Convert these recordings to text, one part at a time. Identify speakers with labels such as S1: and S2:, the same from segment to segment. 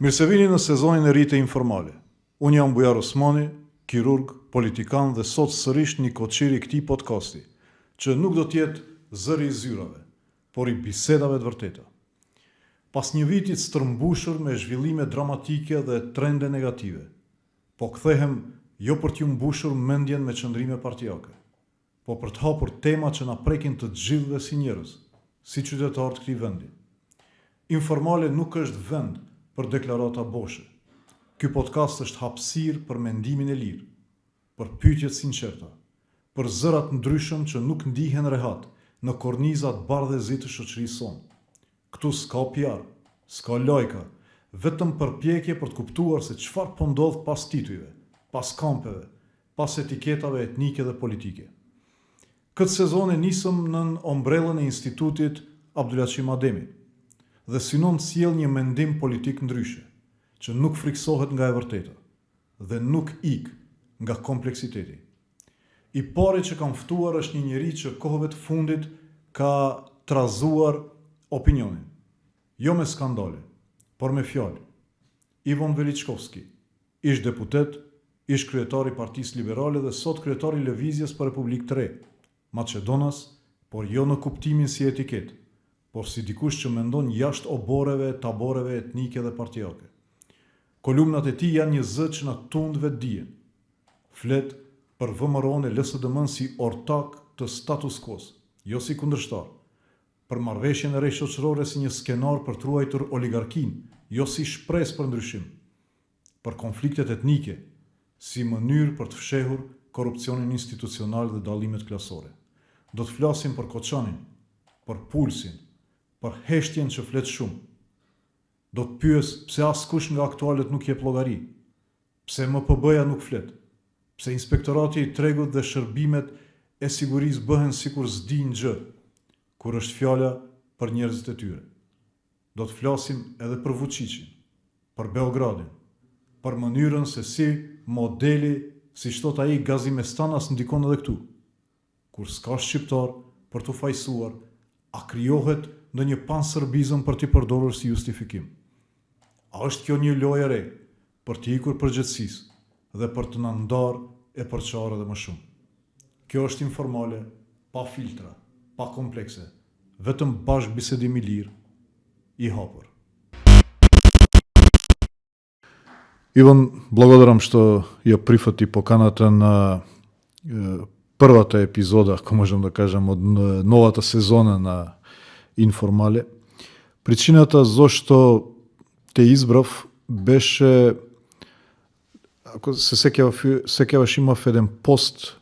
S1: Мирсевини на сезони на Рите Информале. Unë jam Bujar Osmani, kirurg, politikan dhe sot sërish një koçiri këtij podcasti, që nuk do t'jetë zëri I zyrave, por I bisedave të vërteta. Pas një vitit stërmbushur me zhvillime dramatike dhe trende negative, po kthehem jo për t'ju mbushur mendjen me qëndrime partijake, po për të hapur tema që na prekin të gjithëve si njerëz, si qytetarë të këtij vendi. Informale nuk është vend për deklarata boshe. Ky podcast është hapësirë për mendimin e lirë, për pyetjet sinqerta, për zërat ndryshëm që nuk ndihen rehat në kornizat bardhëzi të shoqërisë sonë. Këtu s'ka PR, s'ka lajka, vetëm përpjekje për të kuptuar se çfarë po ndodh pas titujve, pas kampeve, pas etiketave etnike dhe politike. Këtë sezon e nisëm nën ombrellën e Institutit Abdulaqim Ademi dhe synon të sjell një mendim politik ndryshe, që nuk friksohet nga e vërteta dhe nuk ik nga kompleksiteti. I pari që kam ftuar është një njeri që kohëve të fundit ka trazuar opinionin, jo me skandale, por me fjalë. Ivon Veliçkovski, ish deputet, ish kryetari I Partisë Liberale dhe sot kryetari I Lëvizjes për Republikë të Re, Maqedonas, por jo në kuptimin si etiket, por si dikush që mendon jashtë oboreve, taboreve etnike dhe partijake. Kolumnat e tij janë një zë që na tundve dijen. Flet për VMRO-n e LSDM-n si ortak të status quo-s, jo si kundërshtar. Për marrëveshjen e re shoqërore si një skenar për të ruajtur oligarkinë, jo si shpresë për ndryshim. Për konfliktet etnike, si mënyrë për të fshehur korrupsionin institucional dhe dallimet klasore. Do të flasim për Koçanin, për Pulsin, për heshtjen që flet shumë. Do të pyes pse askush nga aktualet nuk jep llogari, pse MPB-ja nuk flet, pse Inspektorati I Tregut dhe shërbimet e sigurisë bëhen sikur s'dinë gjë, kur është fjala për njerëzit e tyre. Do të flasim edhe për Vučićin, për Beogradin, për mënyrën se si modeli, si thot ai Gazimestanas ndikon edhe këtu. Kur s'ka shqiptar për t'u fajsuar, a krijohet ndonjë panserbizëm për t'i përdorur si justifikim. A është kjo një lojë e re për t'i ikur përgjegjësisë dhe për të na ndarë e përçarë edhe më shumë. Kjo është informale, pa filtra, pa komplekse, vetëm bashkë bisedim I lirë, I hapur. Иван, благодарам што ја прифати поканата на првата епизода, ако можем да кажем, од новата сезона на Информале. Причината зошто те избрав беше, ако се сеќаваш, имав еден пост,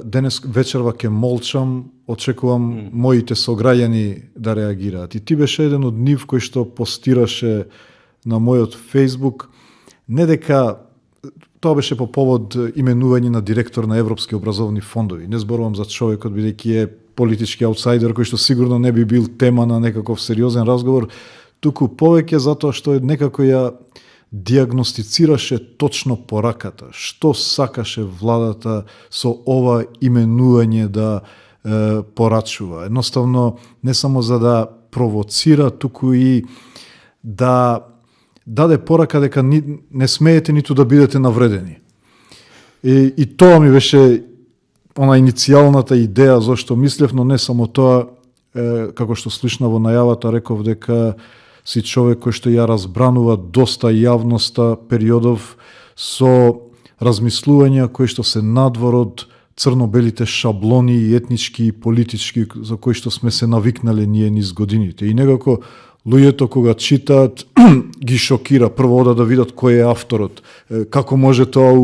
S1: денес вечерва ќе молчам, очекувам моите сограѓани да реагираат. И ти беше еден од нив кој што постираше на мојот Facebook, не дека тоа беше по повод именување на директор на Европски образовни фондови. Не зборувам за човекот, бидејќи е политички аутсайдер, кој што сигурно не би бил тема на некаков сериозен разговор, туку повеќе затоа што некако ја диагностицираше точно пораката, што сакаше владата со ова именување да порачува. Едноставно, не само за да провоцира, туку и да даде порака дека не смеете ниту да бидете навредени. И тоа ми беше она иницијалната идеја зашто мислев, но не само тоа, како што слушна во најавата, реков дека си човек кој што ја разбранува доста јавноста периодов со размислувања кои што се надвор од црно-белите шаблони и етнички и политички за кои што сме се навикнале ние низ годините. И некако луѓето кога читаат ги шокира, прво одат да видат кој е авторот, како може тоа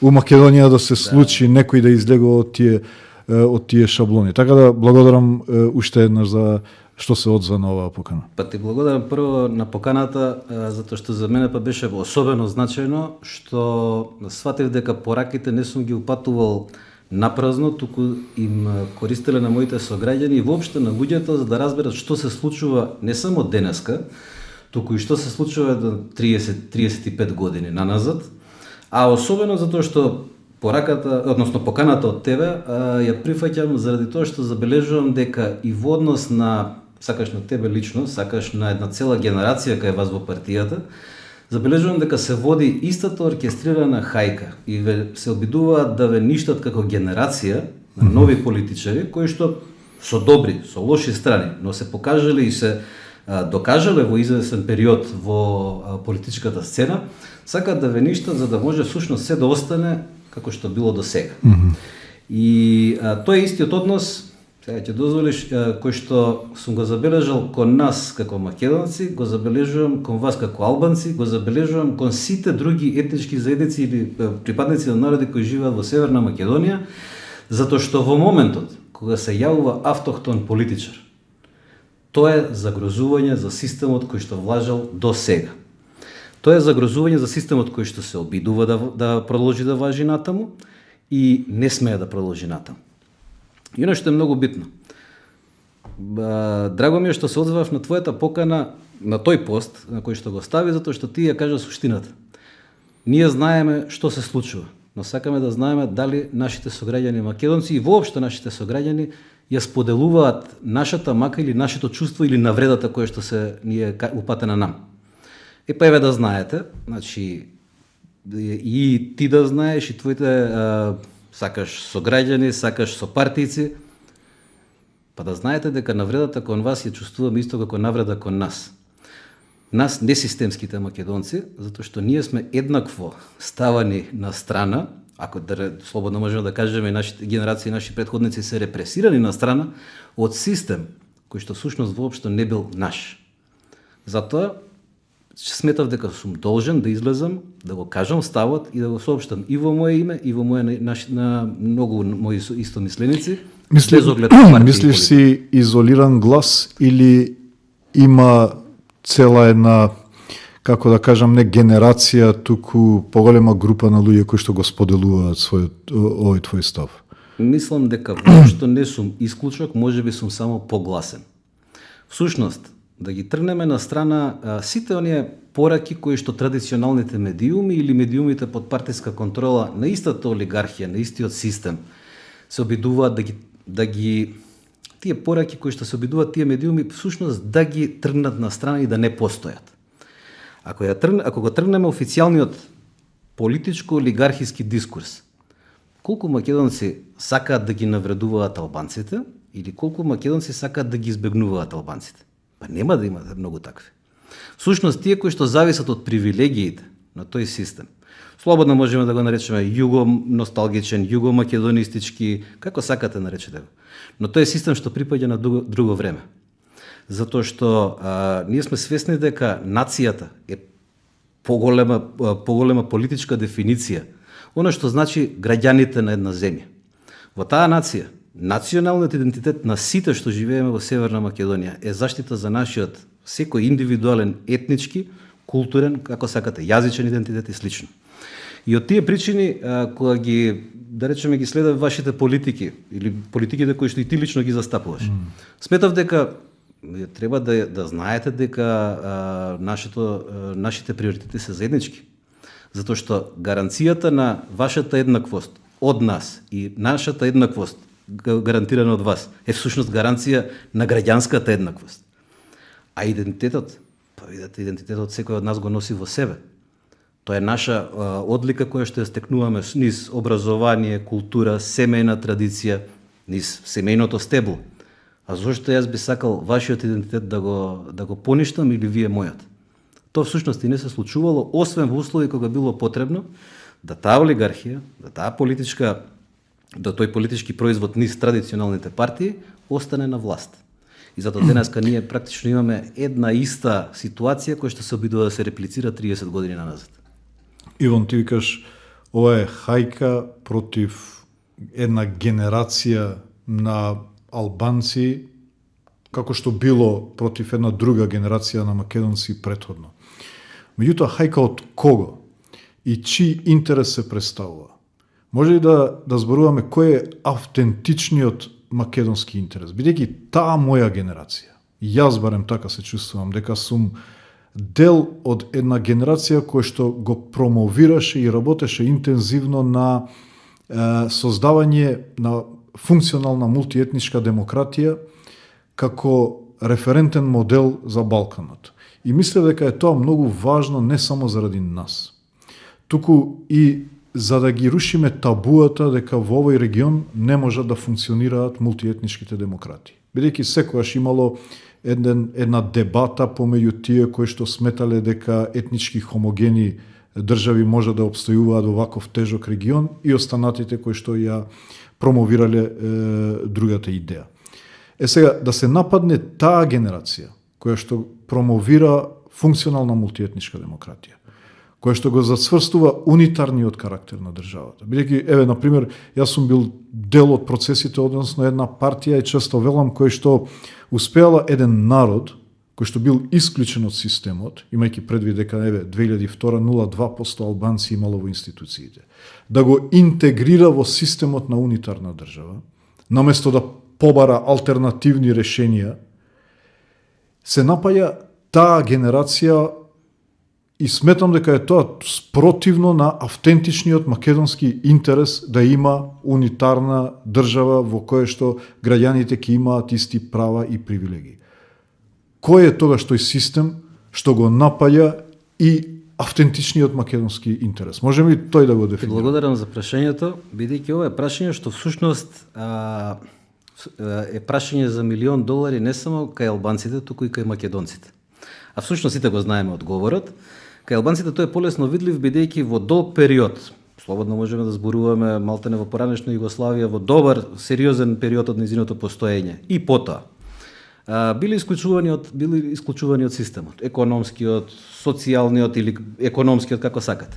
S1: у Македонија да се случи, некој да излегува од тие шаблони. Така да благодарам уште еднаш за што се одзва на оваа покана.
S2: Па ти благодарам прво на поканата, затоа што за мене беше особено значајно, што сватив дека пораките не сум ги упатувал напразно, туку им користеле на моите сограѓани и воопшто на луѓето за да разберат што се случува не само денеска, туку и што се случува до 30-35 години наназад, а особено затоа што пораката, односно поканата од тебе, ја прифаќам заради тоа што забележувам дека и во однос на сакаш на тебе лично, сакаш на една цела генерација кај вас во партијата, забележувам дека се води истата оркестрирана хајка и се обидуваат да ве ништат како генерација на нови политичари, кои што со добри, со лоши страни, но се покажале и се докажале во известен период во политичката сцена, сакаат да ве ништат за да може всушност се да остане како што било до сега. И тој е истиот однос, сега ќе дозволиш, кој што сум го забележал кон нас како македонци, го забележувам кон вас како албанци, го забележувам кон сите други етнички заедници или припадници на народи кои живеат во Северна Македонија, затоа што во моментот кога се јавува автохтон политичар, тоа е загрозување за системот кој што влажал до сега. Тоа е загрозување за системот кој што се обидува да продолжи да важи натаму и не смее да продолжи натаму. И оно што е многу битно. Драго ми е што се одзвав на твојата покана на тој пост на кој што го стави, затоа што ти ја кажа суштината. Ние знаеме што се случува, но сакаме да знаеме дали нашите сограѓани македонци и воопшто нашите сограѓани ја споделуваат нашата мака или нашето чувство или навредата која што се ни е упатена нам. Па еве да знаете, значи и ти да знаеш и твоите сакаш сограѓани, сакаш сопартици, па да знаете дека навредата кон вас ја чувствуваме исто како навреда кон нас. Нас несистемските македонци, затоа што ние сме еднакво ставани на страна, ако слободно можеме да кажеме, нашите генерации, наши претходници се репресирани на страна од систем кој што всушност воопшто не бил наш. Затоа сметав дека сум должен да излезам, да го кажам ставот и да го соопштам и во мое име и во мое на многу мои истомисленици.
S1: Мислиш си изолиран глас или има цела една, како да кажам, не генерација, туку поголема група на луѓе кои што го споделуваат овој твој став?
S2: Мислам дека воопшто не сум исклучок, можеби сум само погласен. Всушност, да ги тргнеме на страна сите оние пораки кои што традиционалните медиуми или медиумите под партиска контрола на истата олигархија, на истиот систем, се обидуваат тие пораки кои што се обидуваат тие медиуми всушност да ги тргнат на страна и да не постојат. Ако го тргнеме официјалниот политичко-олигархиски дискурс, колку македонци сакаат да ги навредуваат албанците или колку македонци сакаат да ги избегнуваат албанците? Па нема да има многу такви. Всушност, тие кои што зависат од привилегиите на тој систем, слободно можеме да го наречеме југо-носталгичен, југо-македонистички, како сакате наречете го. Но тој е систем што припаѓа на друго време. Затоа што ние сме свесни дека нацијата е поголема политичка дефиниција, оно што значи граѓаните на една земја. Во таа нација, националниот идентитет на сите што живееме во Северна Македонија е заштита за нашиот секој индивидуален етнички, културен, како сакате, јазичен идентитет и слично. И од тие причини, кога ги, да речеме, ги следат вашите политики или политиките кои што и ти лично ги застапуваш, сметав дека треба да знаете дека нашите приоритети се заеднички. Затоа што гаранцијата на вашата еднаквост од нас и нашата еднаквост гарантирана од вас е всушност гаранција на граѓанската еднаквост. А идентитетот, па видите, идентитетот секој од нас го носи во себе. Тоа е наша одлика која што ја стекнуваме низ образование, култура, семејна традиција, низ семејното стебло. А зошто јас би сакал вашиот идентитет да го поништам или вие мојот? Тоа всушност и не се случувало, освен во услови кога било потребно да таа олигархија, да тој политички производ низ традиционалните партии остане на власт. И затоа денеска ние практично имаме една иста ситуација која што се обидува да се реплицира 30 години назад.
S1: Иван, ти викаш, ова е хајка против една генерација на албанци, како што било против една друга генерација на македонци претходно. Меѓутоа, хајка од кого и чиј интерес се представува? Може ли да зборуваме кој е автентичниот македонски интерес? Бидејќи таа моја генерација, јас барем така се чувствувам, дека сум дел од една генерација која што го промовираше и работеше интензивно на создавање на функционална мултиетничка демократија како референтен модел за Балканот. И мислев дека е тоа многу важно не само заради нас, туку и за да ги рушиме табуата дека во овој регион не можат да функционираат мултиетничките демократии. Бидејќи секогаш имало една дебата помеѓу тие кои што сметале дека етнички хомогени држави може да обстојуваат во ваков тежок регион и останатите кои што ја промовирале другата идеја. Сега, да се нападне таа генерација која што промовира функционална мултиетничка демократија, која што го зацврстува унитарниот карактер на државата. Бидејќи, еве, например, јас сум бил дел од процесите, односно една партија и често велам кој што успеала еден народ кој што бил исклучен од системот, имајќи предвид дека еве 2002 0,2% албанци имало во институциите, да го интегрира во системот на унитарна држава, наместо да побара алтернативни решенија, се напаја таа генерација и сметам дека е тоа спротивно на автентичниот македонски интерес да има унитарна држава во која што граѓаните ќе имаат исти права и привилегии. Кој е тогаш тој систем што го напаја и автентичниот македонски интерес? Можеме ли тој да го дефинираме?
S2: Благодарам за прашањето, бидејќи ова е прашање што всушност е прашање за $1,000,000 не само кај албанците, туку и кај македонците. А всушност сите го знаеме одговорот. Кај албанците тој е полесно видлив, бидејќи во долг период, слободно можеме да зборуваме малтене во поранешна Југославија, во добар, сериозен период од нејзиното постоење и потоа, били исклучувани од системот, економскиот, социјалниот или економскиот, како сакате.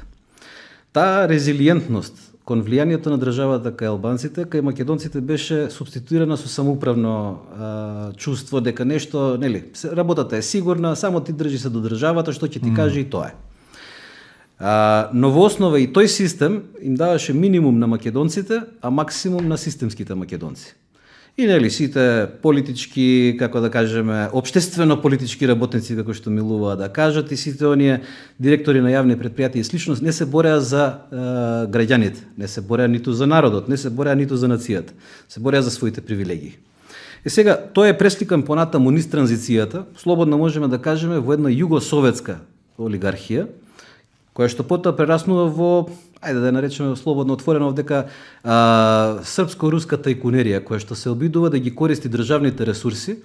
S2: Таа резилиентност кон влијанието на државата кај албанците, кај македонците беше субституирана со самоуправно чувство дека нешто, нели, работата е сигурна, само ти држи се до државата, што ќе ти каже и тоа е. Но во основа и тој систем им даваше минимум на македонците, а максимум на системските македонци. И нели сите политички, како да кажеме, општествено политички работници, како што милуваат да кажат, и сите оние директори на јавни претпријатија и слично не се бореа за граѓаните, не се бореа ниту за народот, не се бореа ниту за нацијата, се бореа за своите привилегии. И сега тоа е пресликан понатаму низ транзицијата, слободно можеме да кажеме во една југосоветска олигархија, која што потоа прераснува во, ајде да ја наречеме слободно отворено, дека српско-руска тајкунерија, која што се обидува да ги користи државните ресурси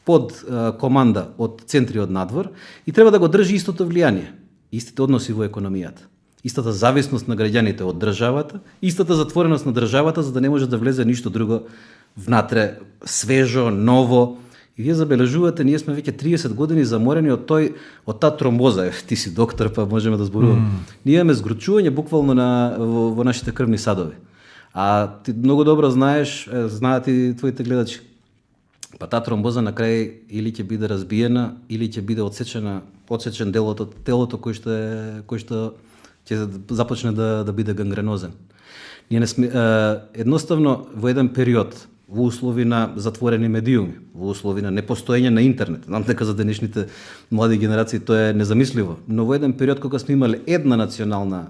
S2: под команда од центри од надвор и треба да го држи истото влијание, истите односи во економијата, истата зависност на граѓаните од државата, истата затвореност на државата, за да не може да влезе ништо друго внатре, свежо, ново. И вие забележувате, ние сме веќе 30 години заморени од таа тромбоза. Ти си доктор, па можеме да зборуваме. Ние имаме згручување буквално во нашите крвни садови. А ти многу добро знаат и твоите гледачи. Па таа тромбоза на крај или ќе биде разбиена, или ќе биде одсечен делот од телото кој што ќе започне да биде гангренозен. Ние не сме едноставно во еден период, во услови на затворени медиуми, во услови на непостоење на интернет. Знам дека за денешните млади генерации тоа е незамисливо, но во еден период кога сме имале една национална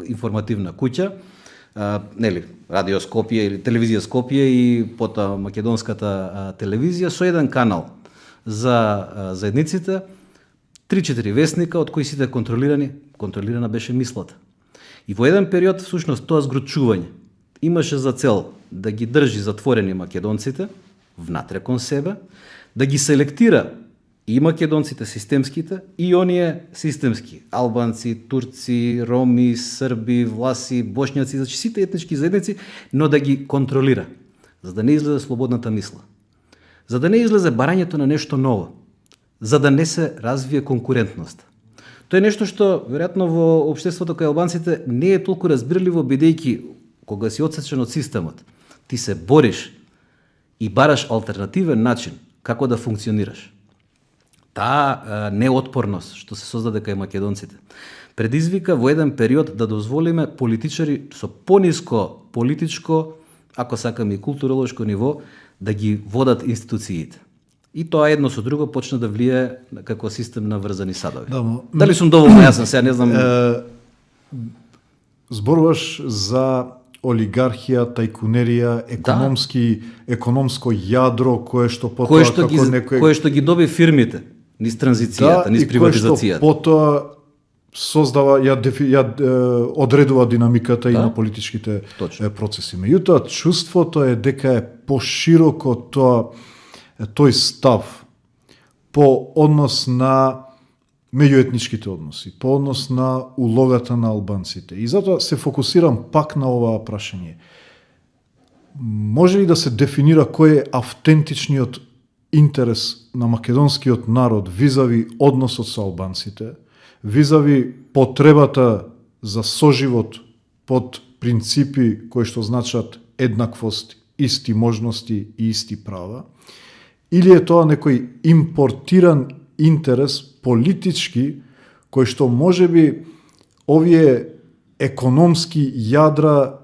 S2: информативна куќа, нели, Радио Скопје или Телевизија Скопје и потоа македонската телевизија со еден канал за заедниците, 3-4 вестника од кои сите контролирана беше мислата. И во еден период всушност тоа згручување имаше за цел да ги држи затворени македонците внатре кон себе, да ги селектира и македонците системските и оние системски, албанци, турци, роми, срби, власи, бошњаци, значи сите етнички заедници, но да ги контролира, за да не излезе слободната мисла, за да не излезе барањето на нешто ново, за да не се развие конкурентност. Тоа е нешто што веројатно во општеството кај албанците не е толку разбирливо, бидејќи кога си одсечен од системот, ти се бориш и бараш алтернативен начин како да функционираш. Таа неотпорност што се создаде кај македонците предизвика во еден период да дозволиме политичари со пониско политичко, ако сакаме и културолошко ниво, да ги водат институциите. И тоа едно со друго почна да влие како систем на врзани садови. Дали сум доволно јасен, сега не знам.
S1: Зборуваш за олигархија, тајкунерија, економско јадро кое што потоа
S2: кое што ги доби фирмите низ транзицијата, низ приватизацијата.
S1: И кое што потоа создава, одредува динамиката и на политичките процеси. Меѓутоа, чувството е дека е пошироко тој став по однос на меѓуетничките односи, по однос на улогата на албанците. И затоа се фокусирам пак на оваа прашање. Може ли да се дефинира кој е автентичниот интерес на македонскиот народ визави односот со албанците, визави потребата за соживот под принципи кои што значат еднаквост, исти можности и исти права, или е тоа некој импортиран интерес политички кој што можеби овие економски јадра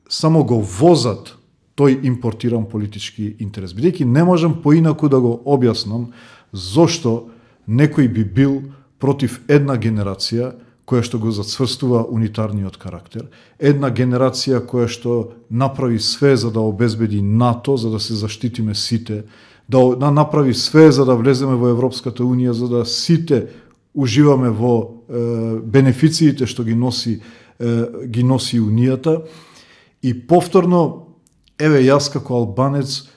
S1: само го возат тој импортиран политички интерес. Бидејќи не можам поинаку да го објаснам зошто некој би бил против една генерација која што го зацврстува унитарниот карактер, една генерација која што направи све за да обезбеди НАТО, за да се заштитиме сите, да направи све за да влеземе во Европската Унија, за да сите уживаме во бенефициите што ги носи Унијата. И повторно, еве јас како албанец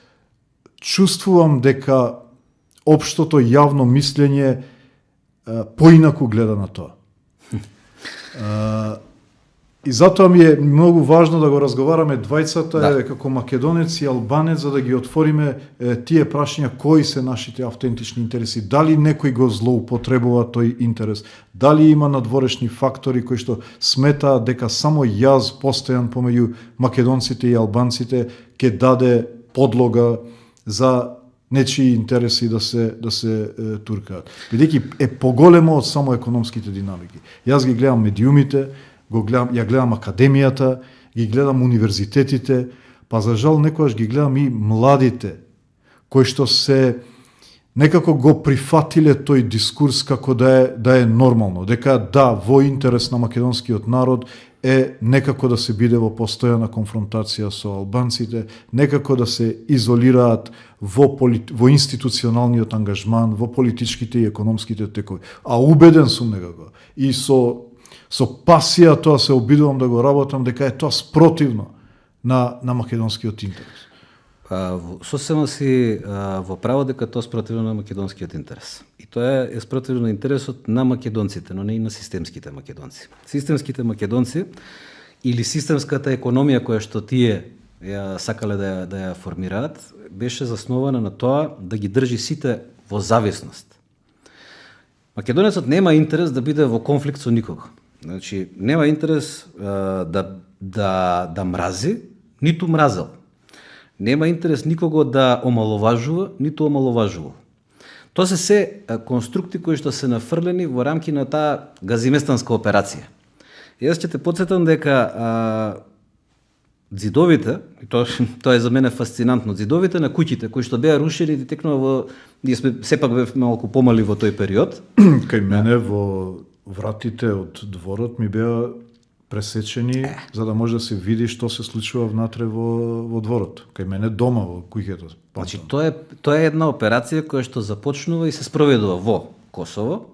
S1: чувствувам дека општото јавно мислење поинаку гледа на тоа. И затоа ми е многу важно да го разговараме двајцата како македонец и албанец, за да ги отвориме тие прашања кои се нашите автентични интереси, дали некој го злоупотребува тој интерес, дали има надворешни фактори кои што сметаат дека само јаз постојан помеѓу македонците и албанците ќе даде подлога за нечии интереси да се туркаат. Бидејќи е поголемо од само економските динамики. Јас ги гледам медиумите, ја гледам академијата, ги гледам универзитетите, па за жал некогаш ги гледам и младите, кои што се некако го прифатиле тој дискурс како да е нормално, дека во интерес на македонскиот народ е некако да се биде во постојана конфронтација со албанците, некако да се изолираат во институционалниот ангажман, во политичките и економските текови. А убеден сум некако и со пасија тоа се обидувам да го работам, дека е тоа спротивно на македонскиот интерес.
S2: Сосема си во право дека тоа спротивно на македонскиот интерес. И тоа е спротивно на интересот на македонците, но не и на системските македонци. Системските македонци или системската економија која што тие ја сакале да ја формираат, беше заснована на тоа да ги држи сите во зависност. Македонецот нема интерес да биде во конфликт со никого. Значи, нема интерес да мрази, ниту мразел. Нема интерес никого да омаловажува, ниту омаловажувал. Тоа се конструкти кои што се нафрлени во рамки на таа газиместанска операција. Јас ќе те потсетам дека ѕидовите, и тоа е за мене фасцинантно, ѕидовите на куќите кои што беа рушени и текнува ние сепак бевме малку помали во тој период.
S1: Кај мене во вратите од дворот ми беа пресечени за да може да се види што се случува внатре во дворот. Кај мене дома во куќето.
S2: Значи тоа е една операција која што започнува и се спроведува во Косово,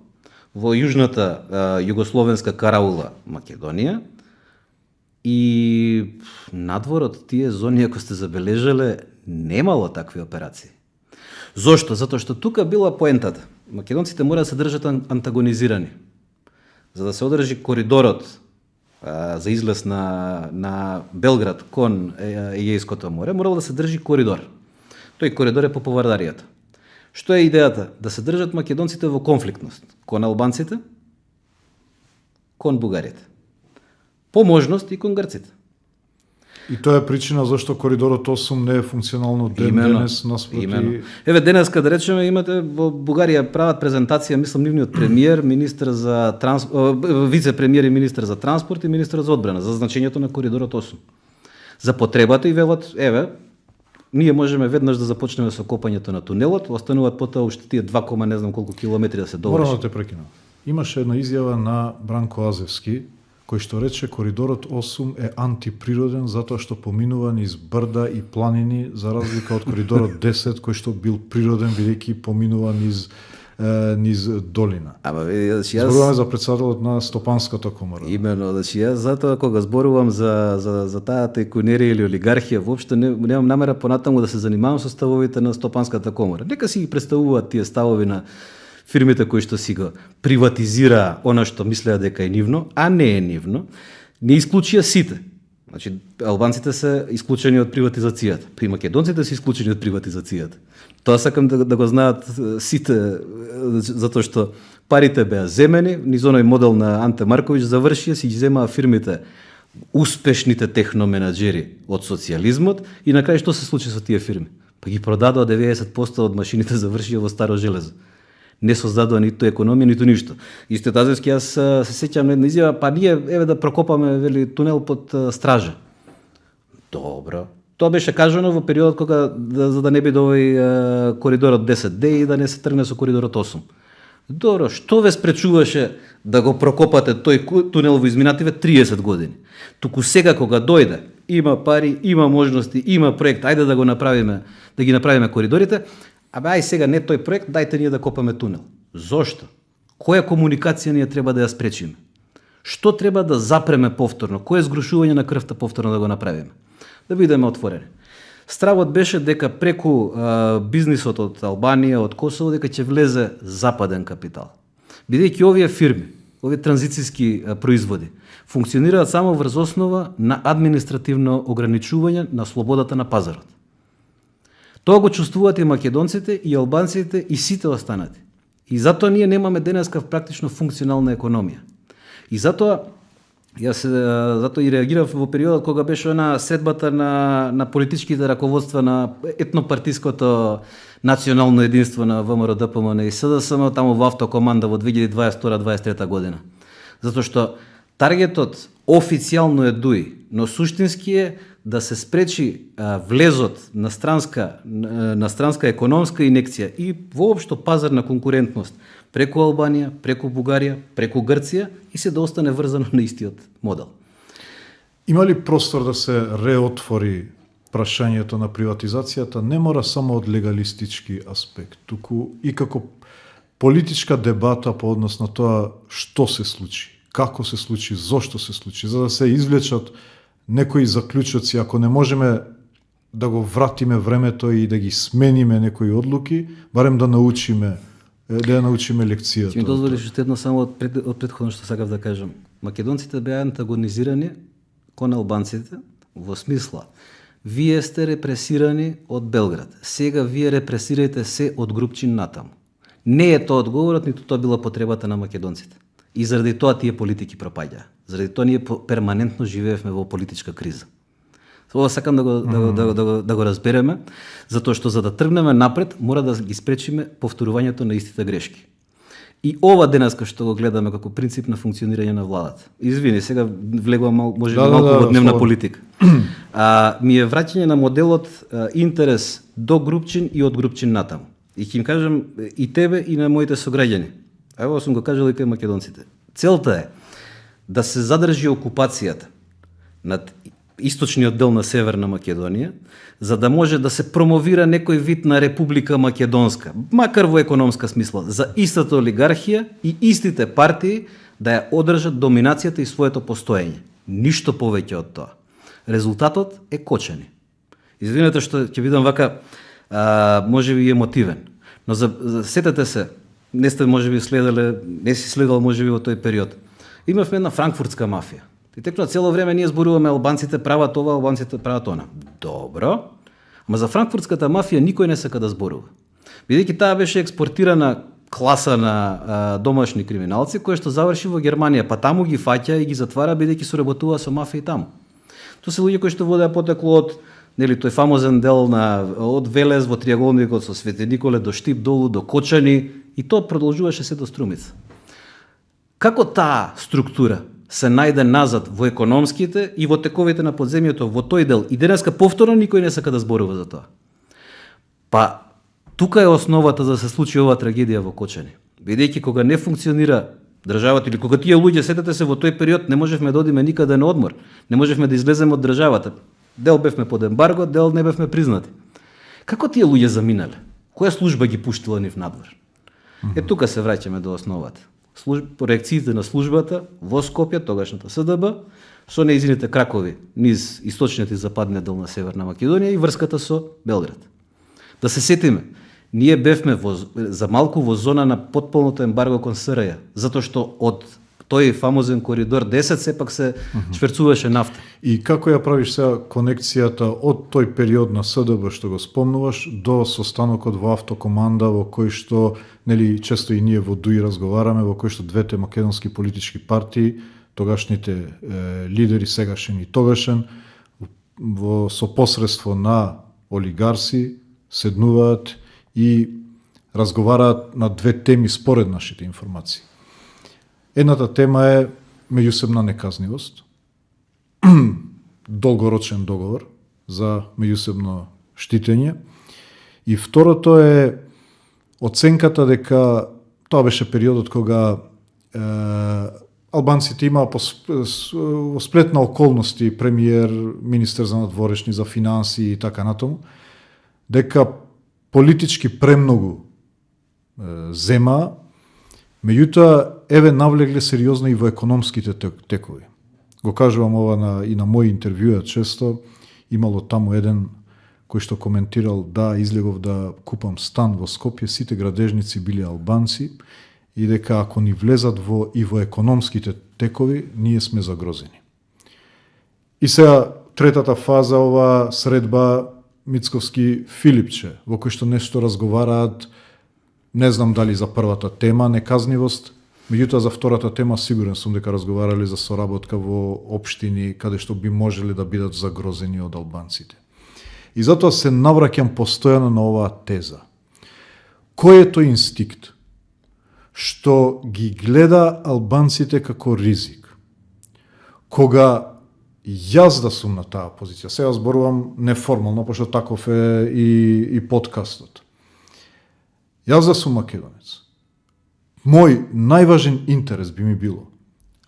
S2: во јужната југословенска караула Македонија и надвор од тие зони, ако сте забележале, немало такви операции. Зошто? Затоа што тука била поентата. Македонците мора да се држат антагонизирани. За да се одржи коридорот за излез на Белград кон Егејското море, морало да се држи коридор. Тој коридор е по Повардаријата. Што е идејата? Да се држат македонците во конфликтност. Кон албанците, кон бугарите. По можност и кон грците.
S1: И тоа е причина зашто коридорот 8 не е функционално денес наспроти.
S2: Еве денеска да речеме имате во Бугарија прават презентација, мислам нивниот премиер, министер за вице-премиер и министер за транспорт и министер за одбрана за значењето на коридорот 8. За потребата и велат, еве, ние можеме веднаш да започнеме со копањето на тунелот, остануваат потоа уште тие 2, не знам колку километри да се доврши.
S1: Морам да те прекинам. Имаше една изјава на Бранко Азевски, кој што рече коридорот 8 е антиприроден затоа што поминува низ брда и планини, за разлика од коридорот 10 кој што бил природен бидејќи поминува низ долина.
S2: Ама значи
S1: зборуваме за претседателот на Стопанската комора.
S2: Имено, значи јас затоа кога зборувам за таа тајкунерија или олигархија, воопшто немам намера понатаму да се занимавам со ставовите на Стопанската комора. Нека си ги представуваат тие ставови на фирмите кои што си го приватизира она што мислеа дека е нивно, а не е нивно. Не исклучија сите. Значи, албанците се исклучени од приватизацијата. При македонците се исклучени од приватизацијата. Тоа сакам да го знаат сите, затоа што парите беа земени, низ оној модел на Анте Марковиќ завршија, си ги земаа фирмите успешните техноменаџери од социјализмот и на крај што се случи со тие фирми? Па ги продадоа 90% од машините завршија во старо железо. Не создадоа ниту економија, ниту ништо. Исто тазовски јас се сеќам на една изјава, па ние еве да прокопаме вели тунел под Стража. Добро. Тоа беше кажано во периодот кога за да не биде овој коридорот 10D и да не се тргне со коридорот 8. Добро, што ве спречуваше да го прокопате тој тунел во изминативе 30 години? Туку сега кога дојде, има пари, има можности, има проект, ајде да го направиме, да ги направиме коридорите. Абе, ај сега не тој проект, дајте ние да копаме тунел. Зошто? Која комуникација ние треба да ја спречиме? Што треба да запреме повторно? Кое згрушување на крвта повторно да го направиме? Да бидеме отворени. Стравот беше дека преку бизнисот од Албанија, од Косово, дека ќе влезе западен капитал. Бидејќи овие фирми, овие транзицијски производи, функционираат само врз основа на административно ограничување на слободата на пазарот. Тоа го чувствуваат и македонците, и албанците, и сите останати. И затоа ние немаме денеска практично функционална економија. И затоа и реагирав во периодот кога беше она средбата на политичките раководства на етнопартиското национално единство на ВМРО ДПМН и СДСМ таму во автокоманда во 2022-2023 година. Затоа што таргетот официјално е ДУИ, но суштински е да се спречи влезот на странска економска инекција и воопшто пазарна конкурентност преку Албанија, преку Бугарија, преку Грција и се да остане врзано на истиот модел.
S1: Има ли простор да се реотвори прашањето на приватизацијата? Не мора само од легалистички аспект, туку и како политичка дебата по однос на тоа што се случи, како се случи, зошто се случи, за да се извлечат некои заклучоци, ако не можеме да го вратиме времето и да ги смениме некои одлуки, барем да научиме лекцијата.
S2: Ќе ми дозволиш уште едно само од претходно што сакав да кажам. Македонците беа антагонизирани кон албанците во смисла вие сте репресирани од Белград. Сега вие репресирајте се од Групчин натаму. Не е тоа одговорот, ниту тоа била потребата на македонците. И заради тоа тие политики пропаѓаа. Заради тоа ние перманентно живеевме во политичка криза. Ова сакам да го разбереме, затоа што за да тргнеме напред, мора да ги спречиме повторувањето на истите грешки. И ова денеска што го гледаме како принцип на функционирање на владата. Извини, сега влегувам малку во дневна политика. Ми е враќање на моделот интерес до Групчин и од Групчин натаму. И ќе им кажам и тебе и на моите сограѓани. Ево сум го кажал и кај македонците. Целта е да се задржи окупацијата над источниот дел на Северна Македонија, за да може да се промовира некој вид на Република Македонска, макар во економска смисла, за истата олигархија и истите партии да ја одржат доминацијата и своето постоење. Ништо повеќе од тоа. Резултатот е кочени. Извинете што ќе бидам вака, можеби емотивен, но сетете се, не сте можеби не си следал можеби во тој период. Имавме една франкфуртска мафија. И текно цело време ние зборуваме албанците прават ова, албанците прават она. Добро. Ама за франкфуртската мафија никој не сака да зборува. Бидејќи таа беше експортирана класа на домашни криминалци кои што заврши во Германија, па таму ги фаќа и ги затвара бидејќи соработува со мафија и таму. Тоа се луѓе кои што водеа потекло од тој фамозен дел од Велес во триаголникот со Свети Николе до Штип долу до Кочани и тоа продолжуваше се до Струмица. Како таа структура се најде назад во економските и во тековите на подземјето во тој дел и денеска повторно никој не сака да зборува за тоа. Па тука е основата за да се случи оваа трагедија во Кочани. Бидејќи кога не функционира државата, или кога тие луѓе, сетете се, во тој период не можевме да одиме никаде на одмор, не можевме да излеземе од државата. Дел бевме под ембарго, дел не бевме признати. Како тие луѓе заминале? Која служба ги пуштила нив надвор? Тука се враќаме до основата. Реакциите на службата во Скопје, тогашната СДБ, со нејзините кракови низ источниот и западниот дел на Северна Македонија и врската со Белград. Да се сетиме, ние бевме за малку во зона на потполното ембарго кон СРЈ, затоа што од тој фамозен коридор 10 сепак се шверцуваше нафта.
S1: И како ја правиш сега конекцијата од тој период на СДБ што го спомнуваш до состанокот во автокоманда во кој што, нели, често и ние во ДУИ разговараме, во кој што двете македонски политички партии, тогашните лидери, сегашен и тогашен, со посредство на олигарси седнуваат и разговараат на две теми според нашите информации. Едната тема е меѓусебна неказнивост, долгорочен договор за меѓусебно штитење, и второто е оценката дека тоа беше периодот кога албанците имаа во сплетна околности премиер, министер за надворешни, за финанси и така натаму, дека политички премногу земаа, меѓутоа еве навлегле сериозно и во економските текови. Го кажувам ова и на мои интервјуа често, имало таму еден кој што коментирал, да, излегов да купам стан во Скопје, сите градежници били албанци и дека ако ни влезат и во економските текови, ние сме загрозени. И сега третата фаза, ова средба Мицковски-Филипче, во кој што нешто разговараат, не знам дали за првата тема, неказнивост, меѓутоа за втората тема сигурен сум дека разговарале за соработка во општини каде што би можеле да бидат загрозени од албанците. И затоа се навраќам постојано на оваа теза. Кој е тој инстинкт што ги гледа албанците како ризик? Кога јас да сум на таа позиција, сега зборувам неформално, пошто таков е и подкастот. Јас да сум македонец, мој најважен интерес би ми било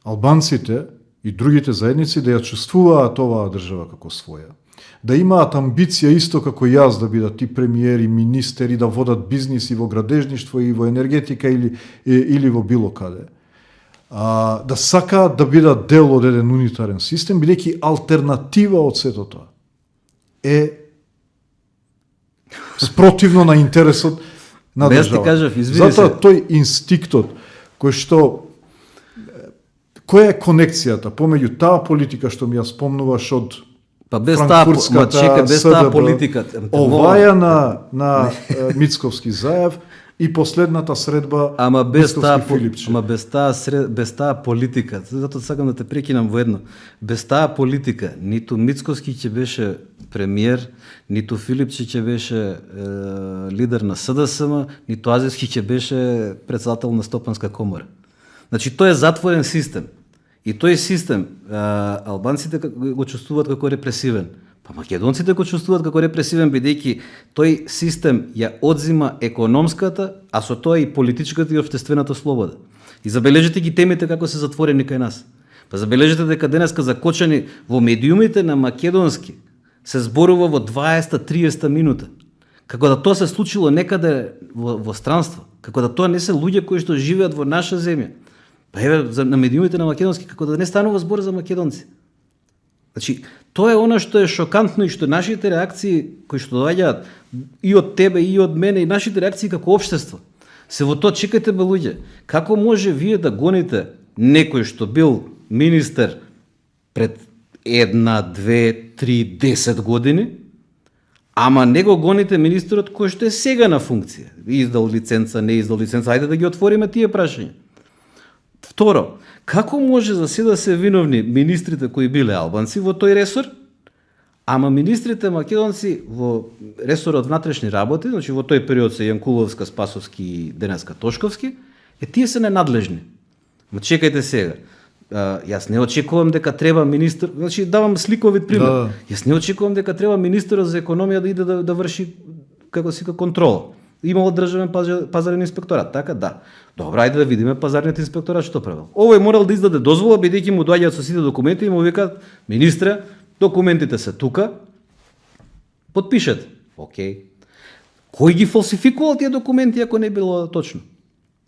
S1: албанците и другите заедници да ја чувствуваат оваа држава како своја, да имаат амбиција исто како јас да бидат и премиери, министери, да водат бизниси во градежништво и во енергетика или во било каде. Да сакаат да бидат дел од еден унитарен систем, бидејќи алтернатива од сето тоа е спротивно на интересот на држава. Затоа тој инстинктот кој што која е конекцијата помеѓу таа политика што ми ја спомнуваш од франкфуртската СДБ, оваја на Мицковски заев и последната средба Мицковски-Филипче.
S2: Ама без таа политика, затоа сакам да те прекинам во едно. Без таа политика, ниту Мицковски ќе беше премиер, ниту Филипче ќе беше лидер на СДСМ, ниту Азевски ќе беше председател на Стопанска комора. Значи, тој е затворен систем. И тој систем албанците го чувствуваат како репресивен. Па македонците го чувствуваат како репресивен, бидејќи тој систем ја одзима економската, а со тоа и политичката и општествената слобода. И забележите ги темите како се затворени кај нас. Па забележите дека денеска закочени во медиумите на македонски се зборува во 20-30 минута. Како да тоа се случило некаде во странство. Како да тоа не се луѓе кои што живеат во наша земја. Па еве на медиумите на македонски, како да не станува збор за македонци. Значи, тоа е она што е шокантно и што нашите реакции кои што доаѓаат и од тебе и од мене и нашите реакции како општество се во тоа, чекајте бе луѓе, како може вие да гоните некој што бил министер пред 1, 2, 3, 10 години, ама не го гоните министерот кој што е сега на функција. Издал лиценца, не издал лиценца, ајде да ги отвориме тие прашања. Второ, како може за се да се виновни министрите кои биле албанци во тој ресор, ама министрите македонци во ресорот внатрешни работи, значи во тој период се Јанкуловска, Спасовски и денеска Тошковски, тие се ненадлежни. Ма чекајте сега. Јас не очекувам дека треба министр, значи давам сликовит пример. Да. Јас не очекувам дека треба министерот за економија да иде да врши како контрола. имало државен пазарен инспекторат, така да. Добра, ајде да видиме пазарниот инспекторат што правил. Овој морал да издаде дозвола бидејќи му доаѓаат со сите документи и му викаат: "Министре, документите се тука. Потпишете." Океј. Кој ги фалсификувал тие документи ако не било точно?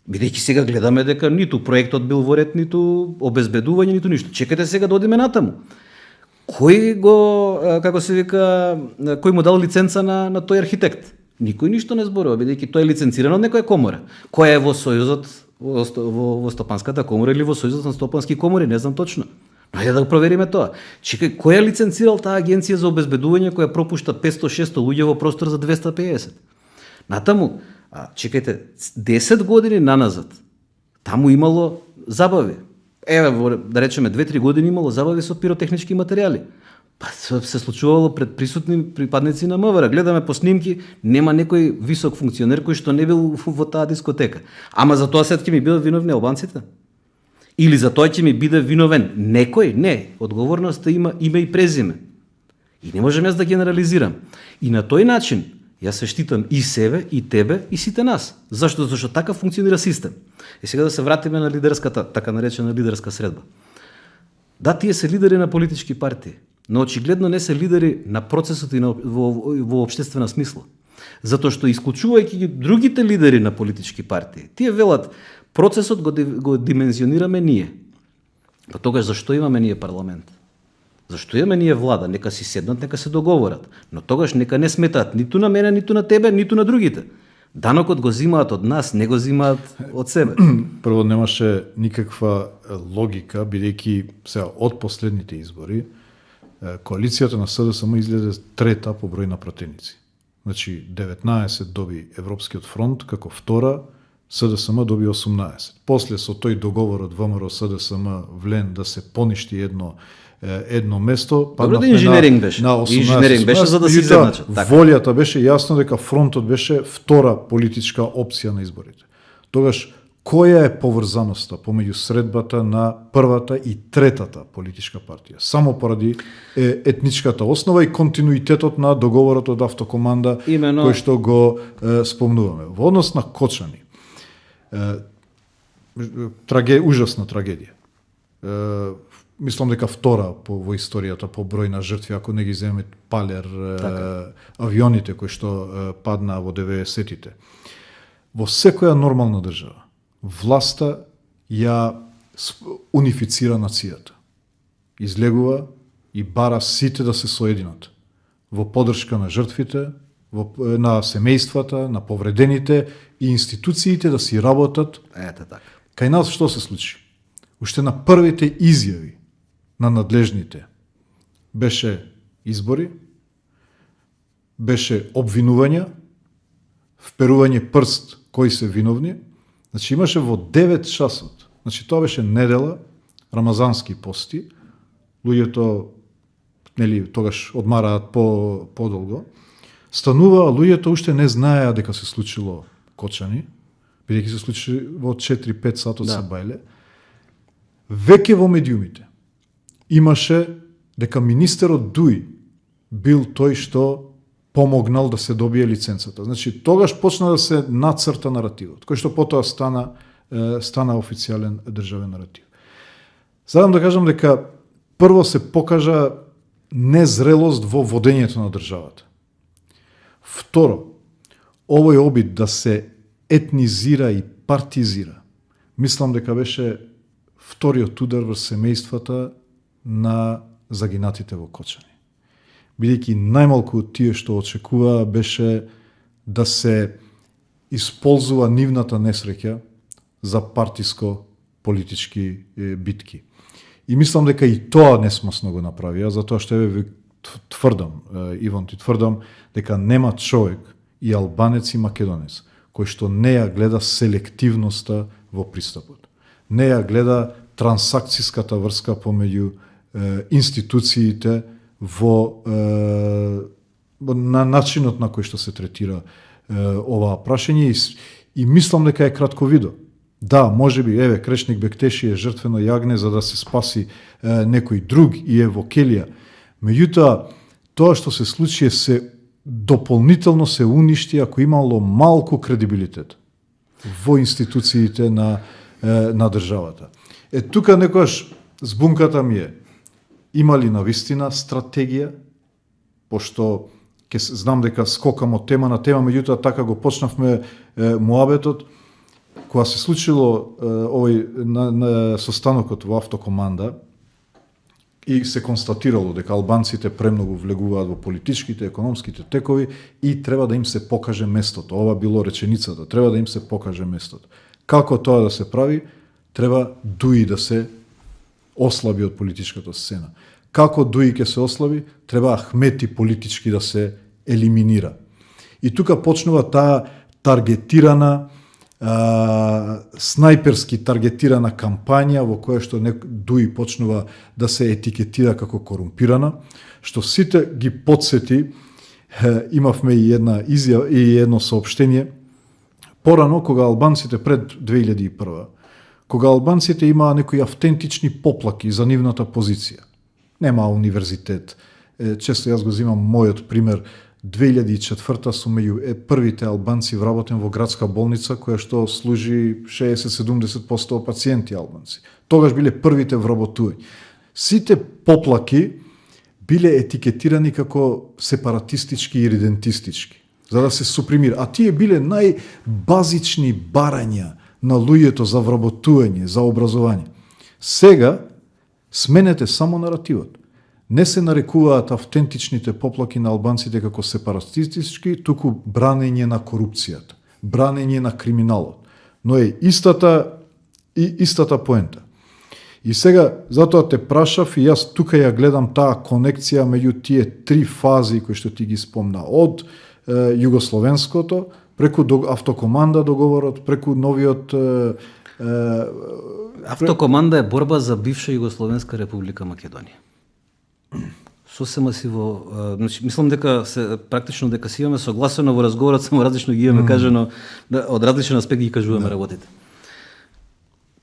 S2: Бидејќи сега гледаме дека ниту проектот бил во ред, ниту обезбедување, ниту ништо. Чекате сега да одиме натаму. Кој го, како се вика, кој му дал лиценца на тој архитект? Никој ништо не зборува, бидејќи тој е лиценциран од некоја комора. Која е во сојузот, во Стопанската комора или во сојузот на стопански комори, не знам точно. Ајде да го провериме тоа. Чекај, кој е лиценцирал таа агенција за обезбедување која пропушта 500-600 луѓе во простор за 250? Натаму, чекајте, 10 години наназад, таму имало забави. Еве, да речеме, 2-3 години имало забави со пиротехнички материјали. Па се случувало пред присутни припадници на МВР. Гледаме по снимки, нема некој висок функционер кој што не бил во таа дискотека. Ама за тоа сет ќе ми бидат виновни албанците? Или за тоа ќе ми биде виновен некој? Не, одговорноста има име и презиме. И не можам јас да генерализирам. И на тој начин јас се штитам и себе, и тебе, и сите нас. Зашто? Зашто така функционира систем. И сега да се вратиме на лидерската, така наречена лидерска средба. Да, тие се лидери на политички партии, но очигледно не се лидери на процесот и во општествена смисла. Затоа што исклучувајќи ги другите лидери на политички партии, тие велат процесот го димензионираме ние. Па тогаш зашто имаме ние парламент? Зашто имаме ние влада? Нека си седнат, нека се договорат. Но тогаш нека не сметаат ниту на мене, ниту на тебе, ниту на другите. Данокот го зимаат од нас, не го зимаат од себе.
S1: Прво, немаше никаква логика, бидејќи сега од последните избори коалицијата на СДСМ излезе трета по број на пратеници. Значи 19 доби Европскиот фронт, како втора СДСМ доби 18. После со тој договор од ВМРО СДСМ влен да се поништи едно место,
S2: Добро да инженеринг беше.
S1: На 18.
S2: Инженеринг беше за да се изедначат.
S1: Волјата беше јасно дека фронтот беше втора политичка опција на изборите. Тогаш која е поврзаноста помеѓу средбата на првата и третата политичка партија? Само поради етничката основа и континуитетот на договорот од автокоманда кој што го спомнуваме. Во однос на Кочани, ужасна трагедија. Мислам дека втора во историјата по број на жртви, ако не ги земеме Палер, авионите кои што паднаа во 90-тите. Во секоја нормална држава, власта ја унифицира нацијата. Излегува и бара сите да се соединат во поддршка на жртвите, на семејствата, на повредените и институциите да си работат.
S2: Ете така.
S1: Кај нас што се случи? Уште на првите изјави на надлежните беше избори, беше обвинување, вперување прст кои се виновни. Значи имаше во 9 часот, значи тоа беше недела, рамазански пости, луѓето тогаш одмараат подолго, стануваа, луѓето уште не знаеа дека се случило Кочани, бидејќи се случи во 4-5 сатот се бајле. Веќе во медиумите имаше дека министерот Дуј бил тој што помогнал да се добие лиценцата. Значи, тогаш почна да се нацрта наративот, кој што потоа стана официјален државен наратив. Садам да кажам дека прво се покажа незрелост во водењето на државата. Второ, овој обид да се етнизира и партизира, мислам дека беше вториот удар врз семејствата на загинатите во Кочани. Бидејќи најмалку од тие што очекуваа беше да се исползува нивната несреќа за партиско-политички битки. И мислам дека и тоа несмасно го направија, затоа што ви тврдам, Иван, ти тврдам, дека нема човек и албанец и македонец кој што не ја гледа селективноста во пристапот. Не ја гледа трансакцијската врска помеѓу институциите на начинот на кој што се третира оваа прашање и мислам дека е кратковидо. Да, можеби, еве, Крешник Бектеши е жртвено јагне за да се спаси некој друг и е во келија. Меѓутоа, тоа што се случи се дополнително се уништи ако имало малку кредибилитет во институциите на државата. Тука некојаш збунката ми е, има ли навистина стратегија, пошто знам дека скокам од тема на тема, меѓутоа така го почнавме муабетот, кога се случило овој состанокот во Автокоманда и се констатирало дека албанците премногу влегуваат во политичките, економските текови и треба да им се покаже местото. Ова било реченицата, треба да им се покаже местото. Како тоа да се прави? Треба Дуи да се ослаби од политичката сцена. Како Дуи ќе се ослаби? Треба Ахмети политички да се елиминира. И тука почнува таа таргетирана, снајперски таргетирана кампања во која што Дуи почнува да се етикетира како корумпирана, што сите ги подсети, имавме и една изјава и едно соопштение порано кога албанците пред 2001, кога албанците имаа некои автентични поплаки за нивната позиција. Нема универзитет. Често јас го земам мојот пример. 2004 сум меѓу првите албанци вработен во градска болница која што служи 60-70% пациенти албанци. Тогаш биле првите вработувања. Сите поплаки биле етикетирани како сепаратистички и идентистички, за да се супримира. А тие биле најбазични барања на луѓето за вработување, за образование. Сега сменете само наративот. Не се нарекуваат автентичните поплаки на албанците како сепаратистички, туку бранење на корупцијата, бранење на криминалот. Но е истата поента. И сега, затоа те прашав и јас тука ја гледам таа конекција меѓу тие три фази кои што ти ги спомна. Од југословенското, преку Автокоманда договорот, преку новиот...
S2: Автокоманда е борба за бивша Југословенска република Македонија. Сосема си мислам дека практично дека си имаме согласено во разговорот, само различно ги имаме кажано, од различен аспект ги кажуваме работите.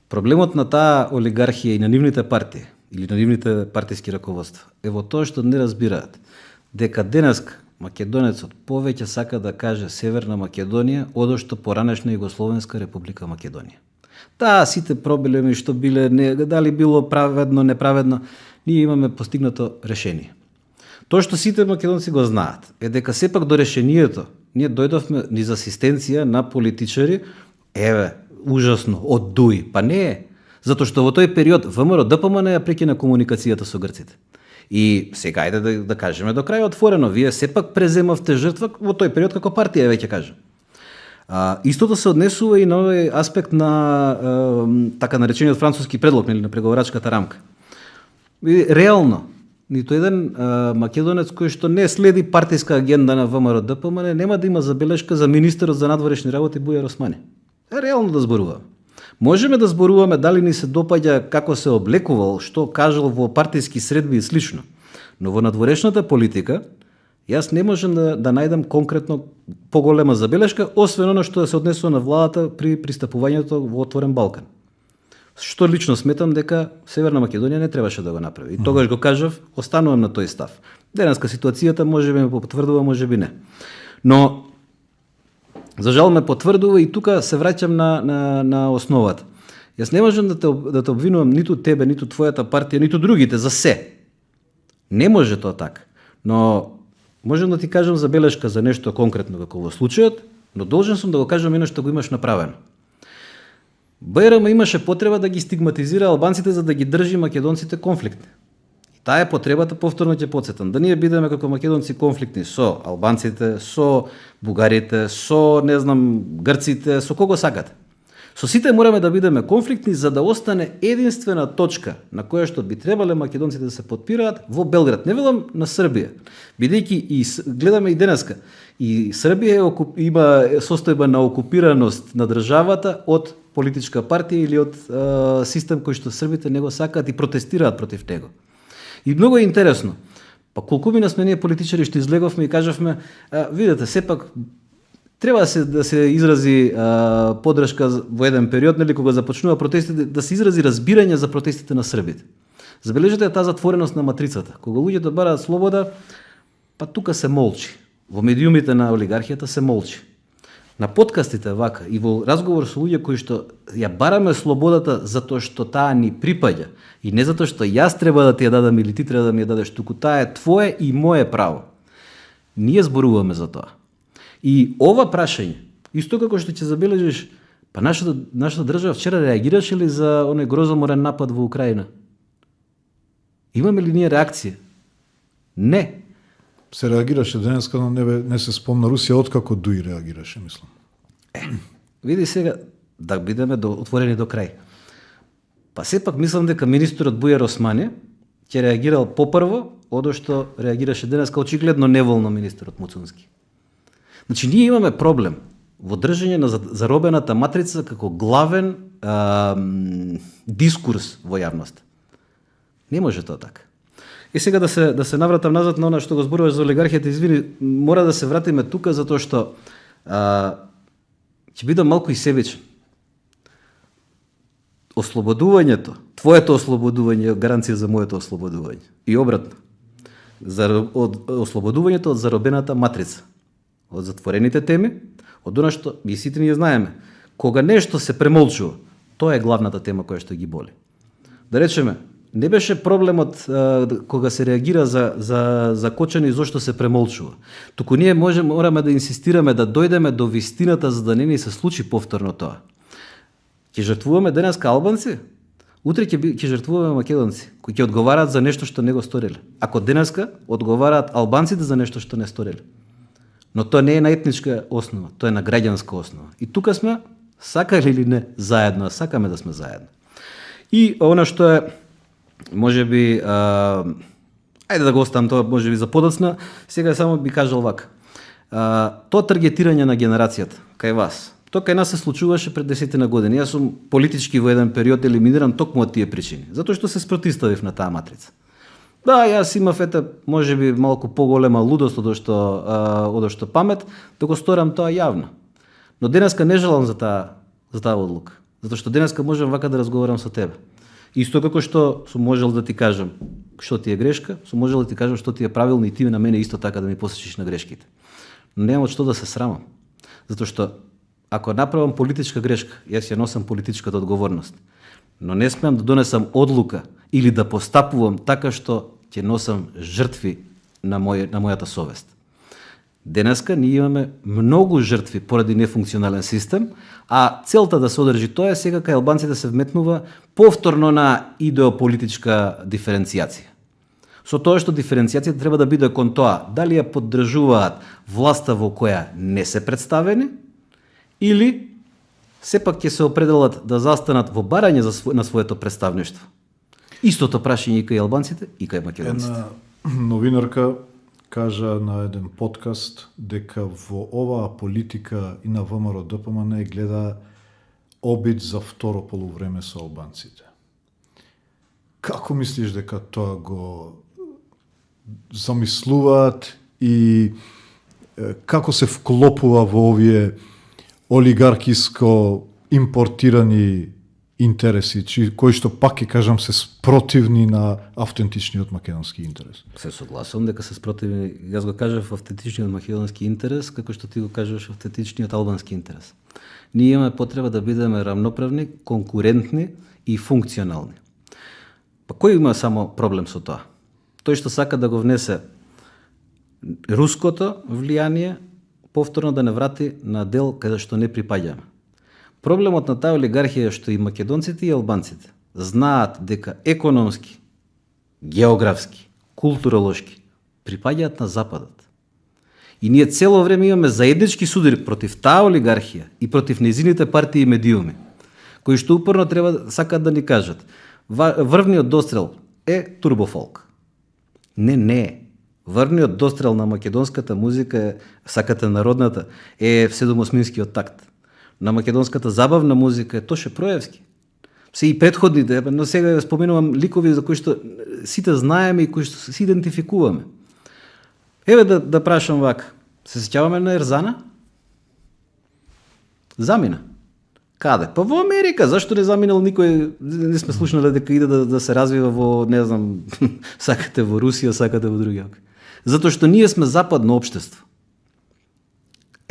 S2: Проблемот на таа олигархија и на нивните партии или на нивните партиски раководства е во тоа што не разбираат дека денеска македонецот повеќе сака да каже Северна Македонија одошто поранешна Југословенска република Македонија. Таа сите проблеми што биле, дали било праведно, неправедно, ние имаме постигнато решение. Тоа што сите македонци го знаат е дека сепак до решението ние дојдовме низ асистенција на политичари, ужасно, од Дуи. Па не е, затоа што во тој период ВМРО ДПМН ја прекина комуникацијата со грците. И сега ајде да кажеме до крај отворено, вие сепак преземавте жртва во тој период како партија, веќе кажам. Истото се однесува и на овој аспект на така наречениот француски предлог, на преговорачката рамка. Реално, ниту еден македонец кој што не следи партиска агенда на ВМРО ДПМН нема да има забелешка за министерот за надворешни работи Бујар Османи. Реално да зборуваме. Можеме да зборуваме дали ни се допаѓа како се облекувал, што кажал во партиски средби и слично. Но во надворешната политика јас не можам да најдам конкретно поголема забелешка, освен оно што се однесува на владата при пристапувањето во отворен Балкан. Што лично сметам дека Северна Македонија не требаше да го направи. И тогаш го кажав, останувам на тој став. Денеска ситуацијата можеби ме потврдува, можеби не. Но за жал ме потврдува и тука се враќам на основата. Јас не можам да те обвинувам ниту тебе, ниту твојата партија, ниту другите за се. Не може тоа така. Но можам да ти кажам забелешка за нешто конкретно како во случајот, но должен сум да го кажам ино што го имаш направено. БРМ имаше потреба да ги стигматизира албанците за да ги држи македонците конфликтни. Таа е потребата, повторно ќе потсетам, да ние бидеме како македонци конфликтни со албанците, со бугарите, со, не знам, грците, со кого сакате. Со сите мораме да бидеме конфликтни за да остане единствена точка на која што би требале македонците да се потпираат во Белград. Не велам на Србија, бидејќи и гледаме и денеска, и Србија има состојба на окупираност на државата од политичка партија или од систем кој што србите не го сакаат и протестираат против него. И многу е интересно. Па колку мина сме ние политичари што излеговме и кажавме, видете, сепак треба да се изрази поддршка во еден период, нели кога започнува протестите, да се изрази разбирање за протестите на србите. Забележете таа затвореност на матрицата. Кога луѓето бараат слобода, па тука се молчи. во медиумите на олигархијата се молчи. На подкастите вака и во разговор со луѓе кои што ја бараме слободата затоа што таа ни припаѓа и не затоа што јас треба да ти ја дадам или ти треба да ми ја дадеш, туку таа е твое и мое право. Ние зборуваме за тоа. И ова прашање, исто како што ќе забележиш, па нашата држава вчера реагираше ли за оној грозоморен напад во Украина? Имаме ли ние реакција? Не.
S1: Се реагираше денеска, но не се спомна Русија откако Дуи реагираше, мислам.
S2: Види сега, да бидеме отворени до крај. Па сепак мислам дека министерот Бујар Османи ќе реагирал попрво одо што реагираше денеска, очигледно неволно министерот Муцунски. Значи, ние имаме проблем во држање на заробената матрица како главен дискурс во јавност. Не може тоа така. И сега да се навратам назад на она што го зборуваш за олигархијата, извини, мора да се вратиме тука затоа што ќе бидам малку и себичен. Ослободувањето, твоето ослободување е гаранција за моето ослободување. И обратно. Ослободувањето од заробената матрица, од затворените теми, од она што и сите ние знаеме. Кога нешто се премолчува, тоа е главната тема која што ги боли. Да речеме, не беше проблемот кога се реагира за Кочани зошто се премолчува. Туку ние мораме да инсистираме да дојдеме до вистината за да не ни се случи повторно тоа. Ќе жртвуваме денеска албанци, утре ќе жртвуваме македонци, кои ќе одговараат за нешто што не го сториле. Ако денеска одговараат албанците за нешто што не сториле. Но тоа не е на етничка основа, тоа е на граѓанска основа. И тука сме, сакали или не, заедно, сакаме да сме заедно. И она што е можеби, ајде да го оставам тоа можеби за подоцна, сега само би кажал вака. Тоа таргетирање на генерацијата кај вас, тоа кај нас се случуваше пред 10 години. Јас сум политички во еден период елиминиран токму од тие причини, затоа што се спротивставив на таа матрица. Да, јас имав можеби малку поголема лудост од што памет, да го сторам тоа јавно. Но денеска не желам за таа одлука, затоа што денеска можам вака да разговарам со тебе. Исто како што сум можел да ти кажам што ти е грешка, сум можел да ти кажам што ти е правилно и ти на мене исто така да ми посечиш на грешките. Но немам од што да се срамам. Затоа што ако направам политичка грешка, јас ја носам политичката одговорност. Но не смеам да донесам одлука или да постапувам така што ќе носам жртви на мојата совест. Денеска ние имаме многу жртви поради нефункционален систем, а целта да се одржи тоа е сега кај албанците се вметнува повторно на идеополитичка диференцијација. Со тоа што диференцијацијата треба да биде кон тоа дали ја поддржуваат власта во која не се представени или сепак ќе се определат да застанат во барање на своето представништво. Истото прашање и кај албанците и кај македонците.
S1: Една новинарка кажа на еден подкаст дека во оваа политика и на ВМРО ДПМН гледа обид за второ полувреме со албанците. Како мислиш дека тоа го замислуваат и како се вклопува во овие олигаркиско импортирани интереси, кои што пак ќе кажам се спротивни на автентичниот македонски интерес?
S2: Се согласувам дека се спротивни, јас го кажав автентичниот македонски интерес, како што ти го кажеш автентичниот албански интерес. Ние имаме потреба да бидеме рамноправни, конкурентни и функционални. Па кој има само проблем со тоа? Тој што сака да го внесе руското влијание, повторно да не врати на дел каде што не припаѓаме. Проблемот на таа олигархија е што и македонците и албанците знаат дека економски, географски, културолошки припаѓаат на Западот. И ние цело време имаме заеднички судари против таа олигархија и против незините партии и медиуми, кои што упорно сакаат да ни кажат врвниот дострел е турбофолк. Не е. Врвниот дострел на македонската музика, сакате народната, е седомосминскиот такт. На македонската забавна музика е Тоше Проевски. Се и претходните, но сега споменувам ликови за кои што сите знаеме и кои што се идентификуваме. Еве да прашам вака. Се сеќаваме на Ерзана? Замина. Каде? Па во Америка. Зашто не заминал никој? Не сме слушнали дека иде да се развива во, не знам, сакате во Русија, сакате во други. Затоа што ние сме западно општество.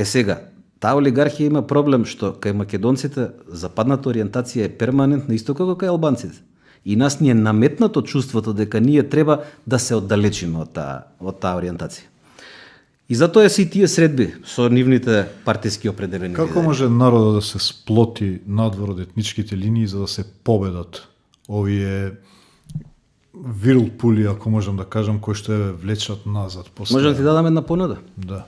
S2: Сега, таа олигархија има проблем што кај македонците западната ориентација е перманентна, исто како кај албанците. И нас ни е наметнато чувството дека ние треба да се оддалечиме од таа ориентација. И затоа се и тие средби со нивните партиски определени.
S1: Како може народот да се сплоти надвор од етничките линии за да се победат овие вирулпули, ако можам да кажам, кои што ја влечат назад?
S2: Можам ти дадам една понуда?
S1: Да.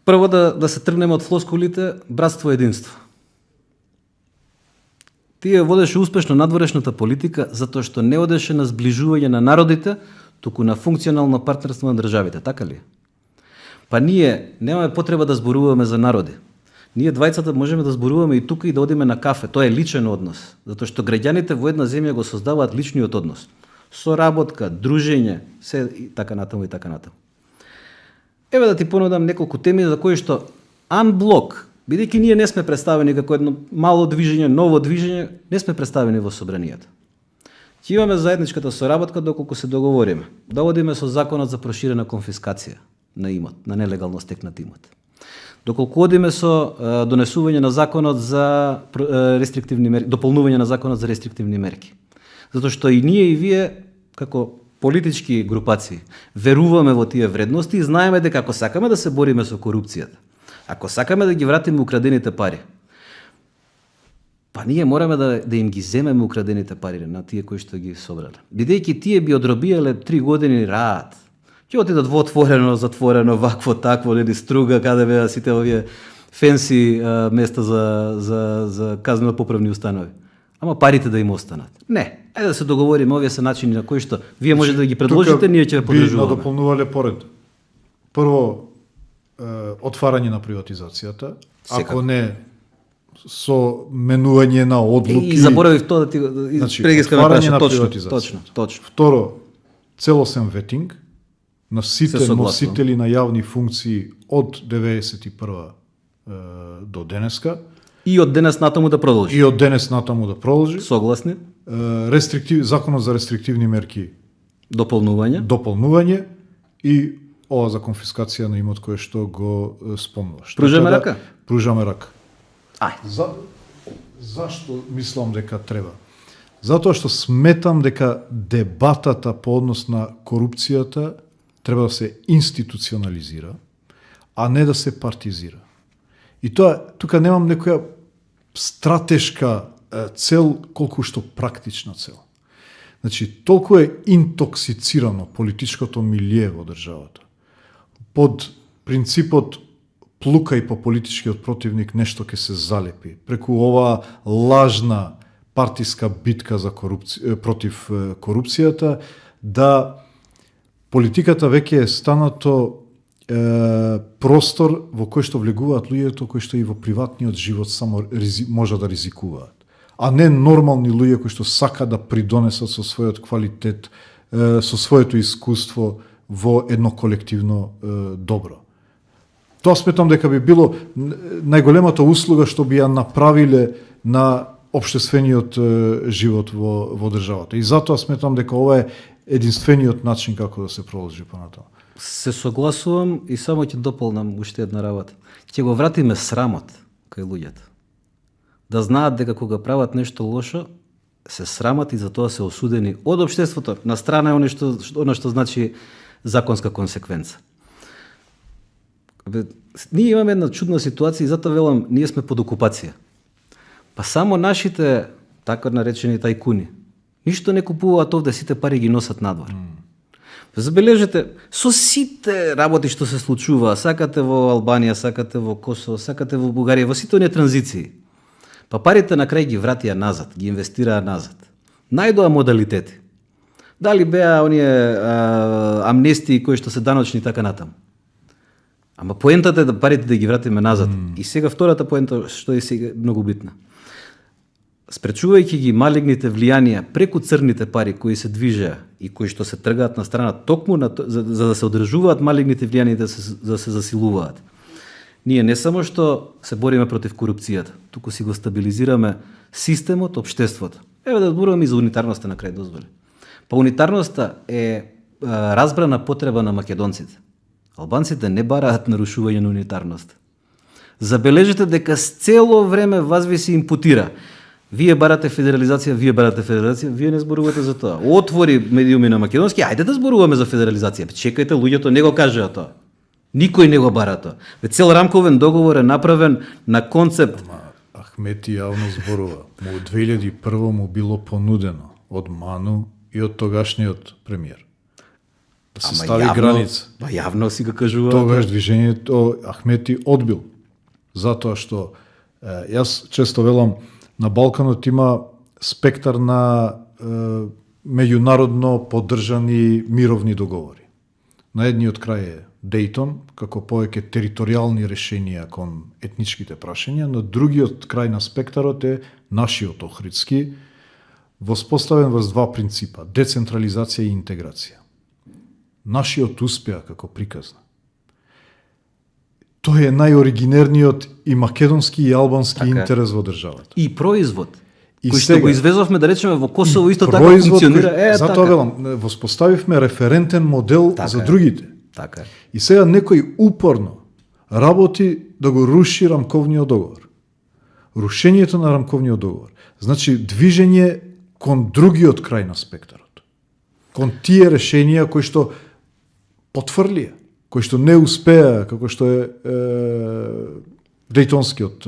S2: Прво да се тргнеме од флоскулите братство и единство. Тие водеше успешно надворешната политика затоа што не одеше на зближување на народите, туку на функционално партнерство на државите, така ли? Па ние немаме потреба да зборуваме за народи. Ние двајцата можеме да зборуваме и тука и да одиме на кафе. Тоа е личен однос, затоа што граѓаните во една земја го создаваат личниот однос. Соработка, дружење, се и така натаму и така натаму. Еве да ти понудам неколку теми за кои што анблок, бидејќи ние не сме представени како едно мало движење, ново движење, не сме представени во собранијата. Ќе имаме заедничката соработка доколку се договориме. Да одиме со законот за проширена конфискација на имот, на нелегално стекнат имот. Доколку одиме со донесување на законот за рестриктивни мерки, дополнување на законот за рестриктивни мерки. Затоа што и ние и вие како политички групации веруваме во тие вредности и знаеме дека ако сакаме да се бориме со корупцијата, ако сакаме да ги вратиме украдените пари, па ние мораме да им ги земеме украдените пари на тие кои што ги собрале. Бидејќи тие би одробиеле 3 години рад. Ќе отидат во отворено, затворено, вакво, такво, или струга, каде беа сите овие фенси места за казнено поправни установи. Ама парите да им останат. Не. Ајде да се договориме, овие се начини на кои што вие можете да ги предложите, ние ќе поддржуваме.
S1: Би надополнувале поред. Прво, отварање на приватизацијата, ако не со менување на одлуки.
S2: И заборавив тоа да ти прегискаме
S1: отварање
S2: прашање. Точно.
S1: Второ, целосен ветинг на сите носители на јавни функции од 91 до денеска.
S2: И од денес натаму да продолжи. Согласни.
S1: Законот за рестриктивни мерки.
S2: Дополнување.
S1: И ова за конфискација на имот кој што го спомнуваш.
S2: Пружаме рака?
S1: Пружаме рака.
S2: Ај.
S1: Зашто мислам дека треба? Затоа што сметам дека дебатата по однос на корупцијата треба да се институционализира, а не да се партизира. И тоа, тука немам некоја стратешка цел, колку што практична цел. Значи, толку е интоксицирано политичкото милје во државата. Под принципот плукај по политичкиот противник, нешто ќе се залепи. Преку оваа лажна партиска битка за против корупцијата, да политиката веќе е станато простор во кој што влегуваат луѓето кои што и во приватниот живот само може да ризикуваат, а не нормални луѓе кои што сакаат да придонесат со својот квалитет, со своето искуство во едно колективно добро. Тоа сметам дека би било најголемата услуга што би ја направиле на општествениот живот во државата. И затоа сметам дека ова е единствениот начин како да се продолжи понатаму.
S2: Се согласувам и само ќе дополнам уште една работа. Ќе го вратиме срамот кај луѓето. Да знаат дека кога прават нешто лошо, се срамат и за тоа се осудени од општеството, на страна е оно што значи законска консеквенца. Ние имаме една чудна ситуација и затоа велам, ние сме под окупација. Па само нашите, така наречени тајкуни, ништо не купуваат овде, сите пари ги носат надвор. Забележете, со сите работи што се случува, сакате во Албанија, сакате во Косово, сакате во Бугарија, во сите оние транзиции, па парите на крај ги вратија назад, ги инвестираа назад. Најдоа модалитети. Дали беа оние амнестии кои што се даночни така натаму. Ама поентата е да парите да ги вратиме назад. И сега втората поента што е сега многу битна. Спречувајќи ги малигните влијанија преку црните пари кои се движеа и кои што се тргаат на страна токму за да се одржуваат малигните влијанија да се засилуваат. Ние не само што се бориме против корупцијата, туку си го стабилизираме системот, општеството. Еве да зборуваме и за унитарноста на крај, дозволи. Па унитарноста е разбрана потреба на македонците. Албанците не бараат нарушување на унитарност. Забележете дека с цело време вас ви се импутира. Вие барате федерализација, вие не зборувате за тоа. Отвори медиуми на македонски, ајде да зборуваме за федерализација. Чекајте, луѓето не го кажеа тоа. Никој не го бара тоа. Цело рамковен договор е направен на концепт.
S1: Ахмети јавно зборува. Му 2001 му било понудено од Ману и од тогашниот премиер. Да се стави граница.
S2: Јавно си го кажува.
S1: Тогаш движењето Ахмети одбил. Затоа што јас често велам, на Балканот има спектар на меѓународно поддржани мировни договори. На едниот крај е Дејтон, како повеќе територијални решенија кон етничките прашања, на другиот крај на спектарот е нашиот Охридски, воспоставен врз два принципа: децентрализација и интеграција. Нашиот успеа како приказна. Тој е најоригинерниот и македонски и албански интерес во државата.
S2: И производ. Кој што го извезовме, да речеме, во Косово исто така функционира.
S1: Затоа велам, воспоставивме референтен модел за другите.
S2: Така.
S1: И сега некој упорно работи да го руши рамковниот договор. Рушењето на рамковниот договор значи движење кон другиот крај на спектарот. Кон тие решенија кои што потврлија, кои што не успеа, како што е Дејтонскиот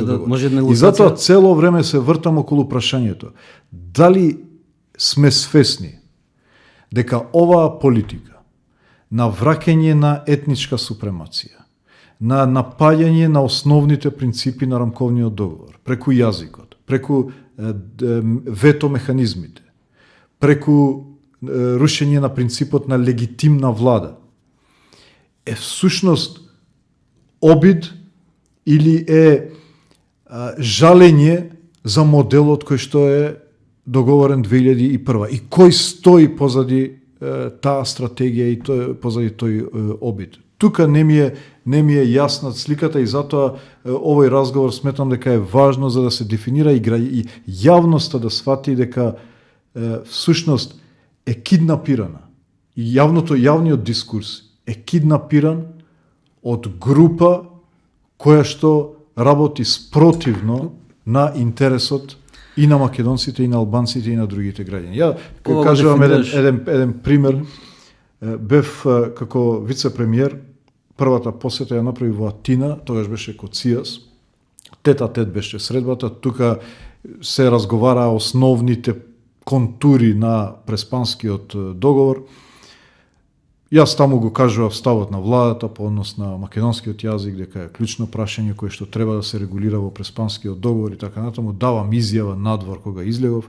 S1: договор. И затоа цело време се вртам околу прашањето дали сме свесни дека оваа политика на враќање на етничка супремација, на напаѓање на основните принципи на рамковниот договор, преку јазикот, преку вето механизмите, преку рушење на принципот на легитимна влада, е всушност обид или е жалење за моделот кој што е договорен 2001 и кој стои позади таа стратегија и позади тој обид. Тука не ми е јасна сликата и затоа овој разговор сметам дека е важно за да се дефинира и јавноста да свати дека всушност е киднапирана. И јавниот дискурс е киднапиран од група која што работи спротивно на интересот и на македонците, и на албанците, и на другите граѓани. Ја кажувам еден пример. Бев како вице-премиер, првата посета ја направи во Атина, тогаш беше код ЦИАС, тет-а-тет беше средбата, тука се разговара основните контури на Преспанскиот договор. Јас таму го кажував ставот на владата по однос на македонскиот јазик, дека е клучно прашање кое што треба да се регулира во Преспанскиот договор и така натаму. Давам изјава надвор кога излегов.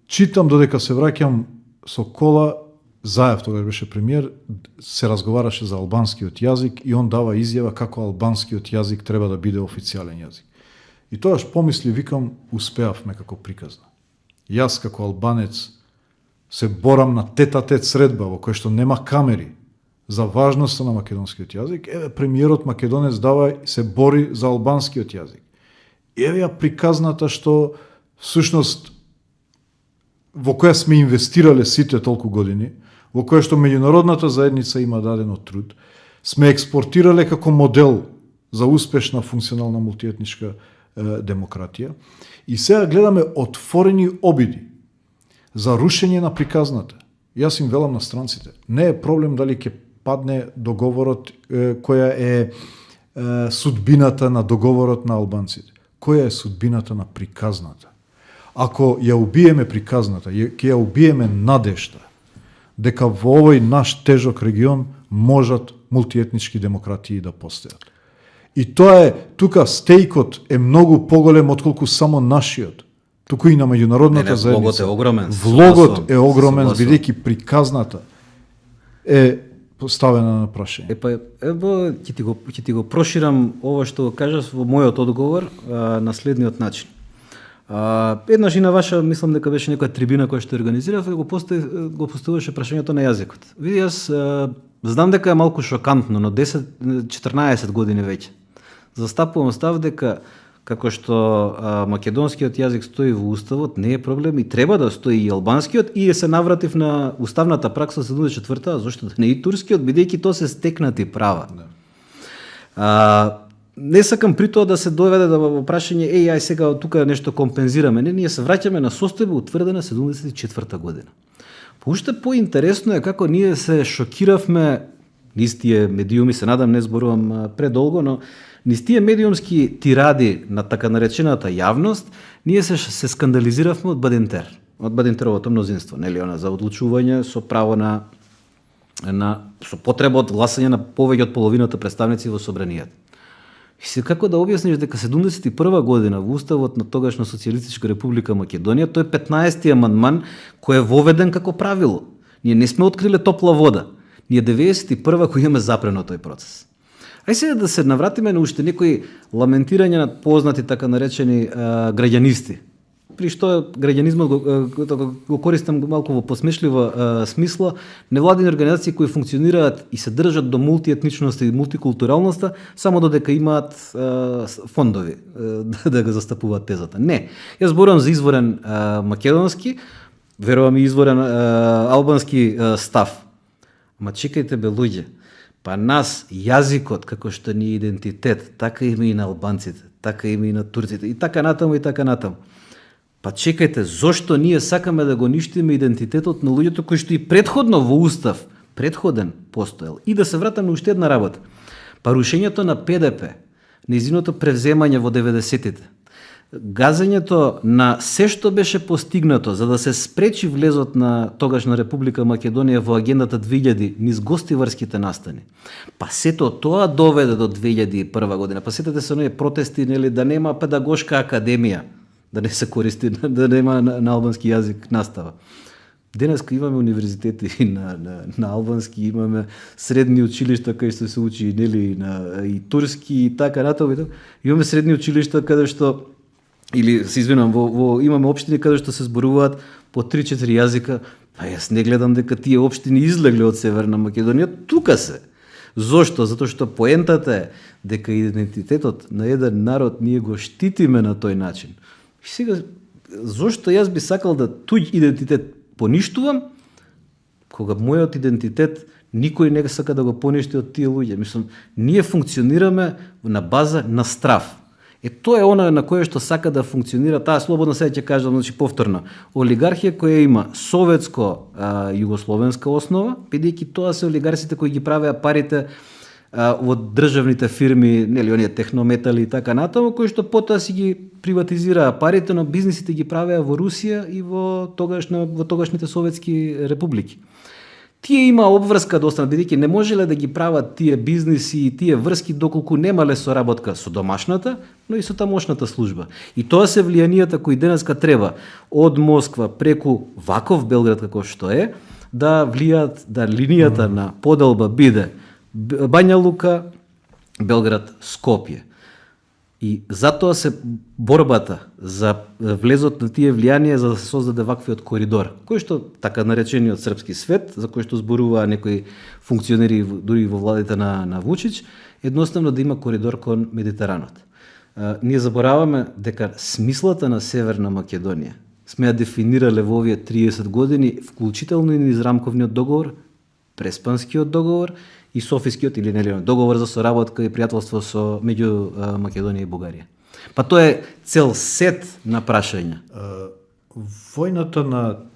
S1: Читам додека се враќам со кола, Заев тогаш беше премиер, се разговараше за албанскиот јазик и он дава изјава како албанскиот јазик треба да биде официјален јазик. И тогаш помисли, викам, успеавме како приказна. Јас како албанец се борам на тет-а-тет средба во која што нема камери за важноста на македонскиот јазик. Еве премиерот македонец дава се бори за албанскиот јазик. Еве ја приказната што всушност во која сме инвестирале сите толку години, во која што меѓународната заедница има дадено труд, сме експортирале како модел за успешна функционална мултиетничка демократија. И сега гледаме отворени обиди за рушење на приказната. Јас им велам на странците, не е проблем дали ќе падне договорот, која е судбината на договорот на албанците. Која е судбината на приказната? Ако ја убиеме приказната, ќе ја убиеме надежта дека во овој наш тежок регион можат мултиетнички демократии да постојат. И тоа е, тука стејкот е многу поголем отколку само нашиот. Туку и на меѓународната заедница. Влогот е огромен, бидејќи приказната е поставена на прашање.
S2: Ќе ти го проширам ова што кажав во мојот одговор на следниот начин. Еднаш и на ваша, мислам дека беше некоја трибина која што организирав, го поставуваше прашањето на јазикот. Види, јас знам дека е малку шокантно, но 10-14 години веќе застапувам став дека како што македонскиот јазик стои во уставот, не е проблем и треба да стои и албанскиот, и се навратив на уставната пракса 74-та, зашто да не и турскиот, бидејќи тоа се стекнати права. Не сакам при тоа да се доведе во прашање, ај сега од тука нешто компензираме. Не, ние се враќаме на состојба утврдена 74-та година. Уште поинтересно е како ние се шокиравме, низ тие медиуми, се надам не зборувам предолго, но низ тие медиумски тиради на така наречената јавност, ние се скандализиравме од Бадинтер, од Бадинтеровото мнозинство, нели, она за одлучување со право со потреба од гласање на повеќе од половината представници во собранијата. И се како да објасниш дека 71 година во уставот на тогашна Социјалистичка република Македонија, тој 15-ти амандман кој е воведен како правило. Ние не сме откриле топла вода. Ние 91 кој имаме запрено тој процес. Ај сега да се навратиме на уште некои ламентирања на познати така наречени граѓанисти. При што граѓанизмот го користам малку во посмешлива смисла, невладини организации кои функционираат и се држат до мултиетничноста и мултикултуралноста само додека имаат фондови да го застапуваат тезата. Не, јас зборувам за изворен македонски, верувам и изворен албански став. Ма чекајте бе луѓе, па нас јазикот како што ни е идентитет, така има и на албанците, така има и на турците, и така натаму, и така натаму. Па чекајте, зошто ние сакаме да го ништиме идентитетот на луѓето кои што и претходно во устав, претходен постоел. И да се вратам на уште една работа. Па рушењето на ПДП, нејзиното превземање во 90-тите, газењето на се што беше постигнато за да се спречи влезот на тогашна Република Македонија во агендата 2000 низ гостиварските настани. Па сето тоа доведе до 2001 година. Па сетете се оние протести, нели, да нема педагошка академија, да не се користи, да нема на албански јазик настава. Денеска имаме универзитети на албански, имаме средни училишта каде што се учи, нели, и турски и така натаму. Имаме средни училишта каде што или се извинувам, имаме општини каде што се зборуваат по 3-4 јазика, па јас не гледам дека тие општини излегле од Северна Македонија, тука се. Зошто? Затоа што поентата е дека идентитетот на еден народ ние го штитиме на тој начин. И сега, зошто јас би сакал да туѓ идентитет поништувам, кога мојот идентитет никој не сака да го поништи од тие луѓе. Мислам, ние функционираме на база на страв. Тоа е она на кое што сака да функционира, таа слободно сега ќе кажам, значи повторно, олигархија која има советско-југословенска основа, бидејќи тоа се олигарсите кои ги правеа парите во државните фирми, нели, оние технометали и така натаму, кои што потоа си ги приватизираа парите, но бизнисите ги правеа во Русија и во тогашните советски републики. Тие има обврска да останат, бидејќи не можеле да ги прават тие бизниси и тие врски доколку немале соработка со домашната, но и со тамошната служба. И тоа се влијанијата кои денеска треба од Москва преку ваков Белград како што е, да влијаат да линијата на поделба биде Бања Лука, Белград, Скопје. И затоа се борбата за влезот на тие влијанија за да се создаде ваквиот коридор, кој што така наречениот српски свет, за кој што зборуваа некои функционери дури во владите на Вучич, едноставно да има коридор кон Медитеранот. Ние забораваме дека смислата на Северна Македонија сме ја дефинирале во овие 30 години, вклучително и низ рамковниот договор, Преспанскиот договор и Софискиот или нели договор за соработка и пријателство со меѓу Македонија и Бугарија. Па тоа е цел сет на прашања.
S1: Војната на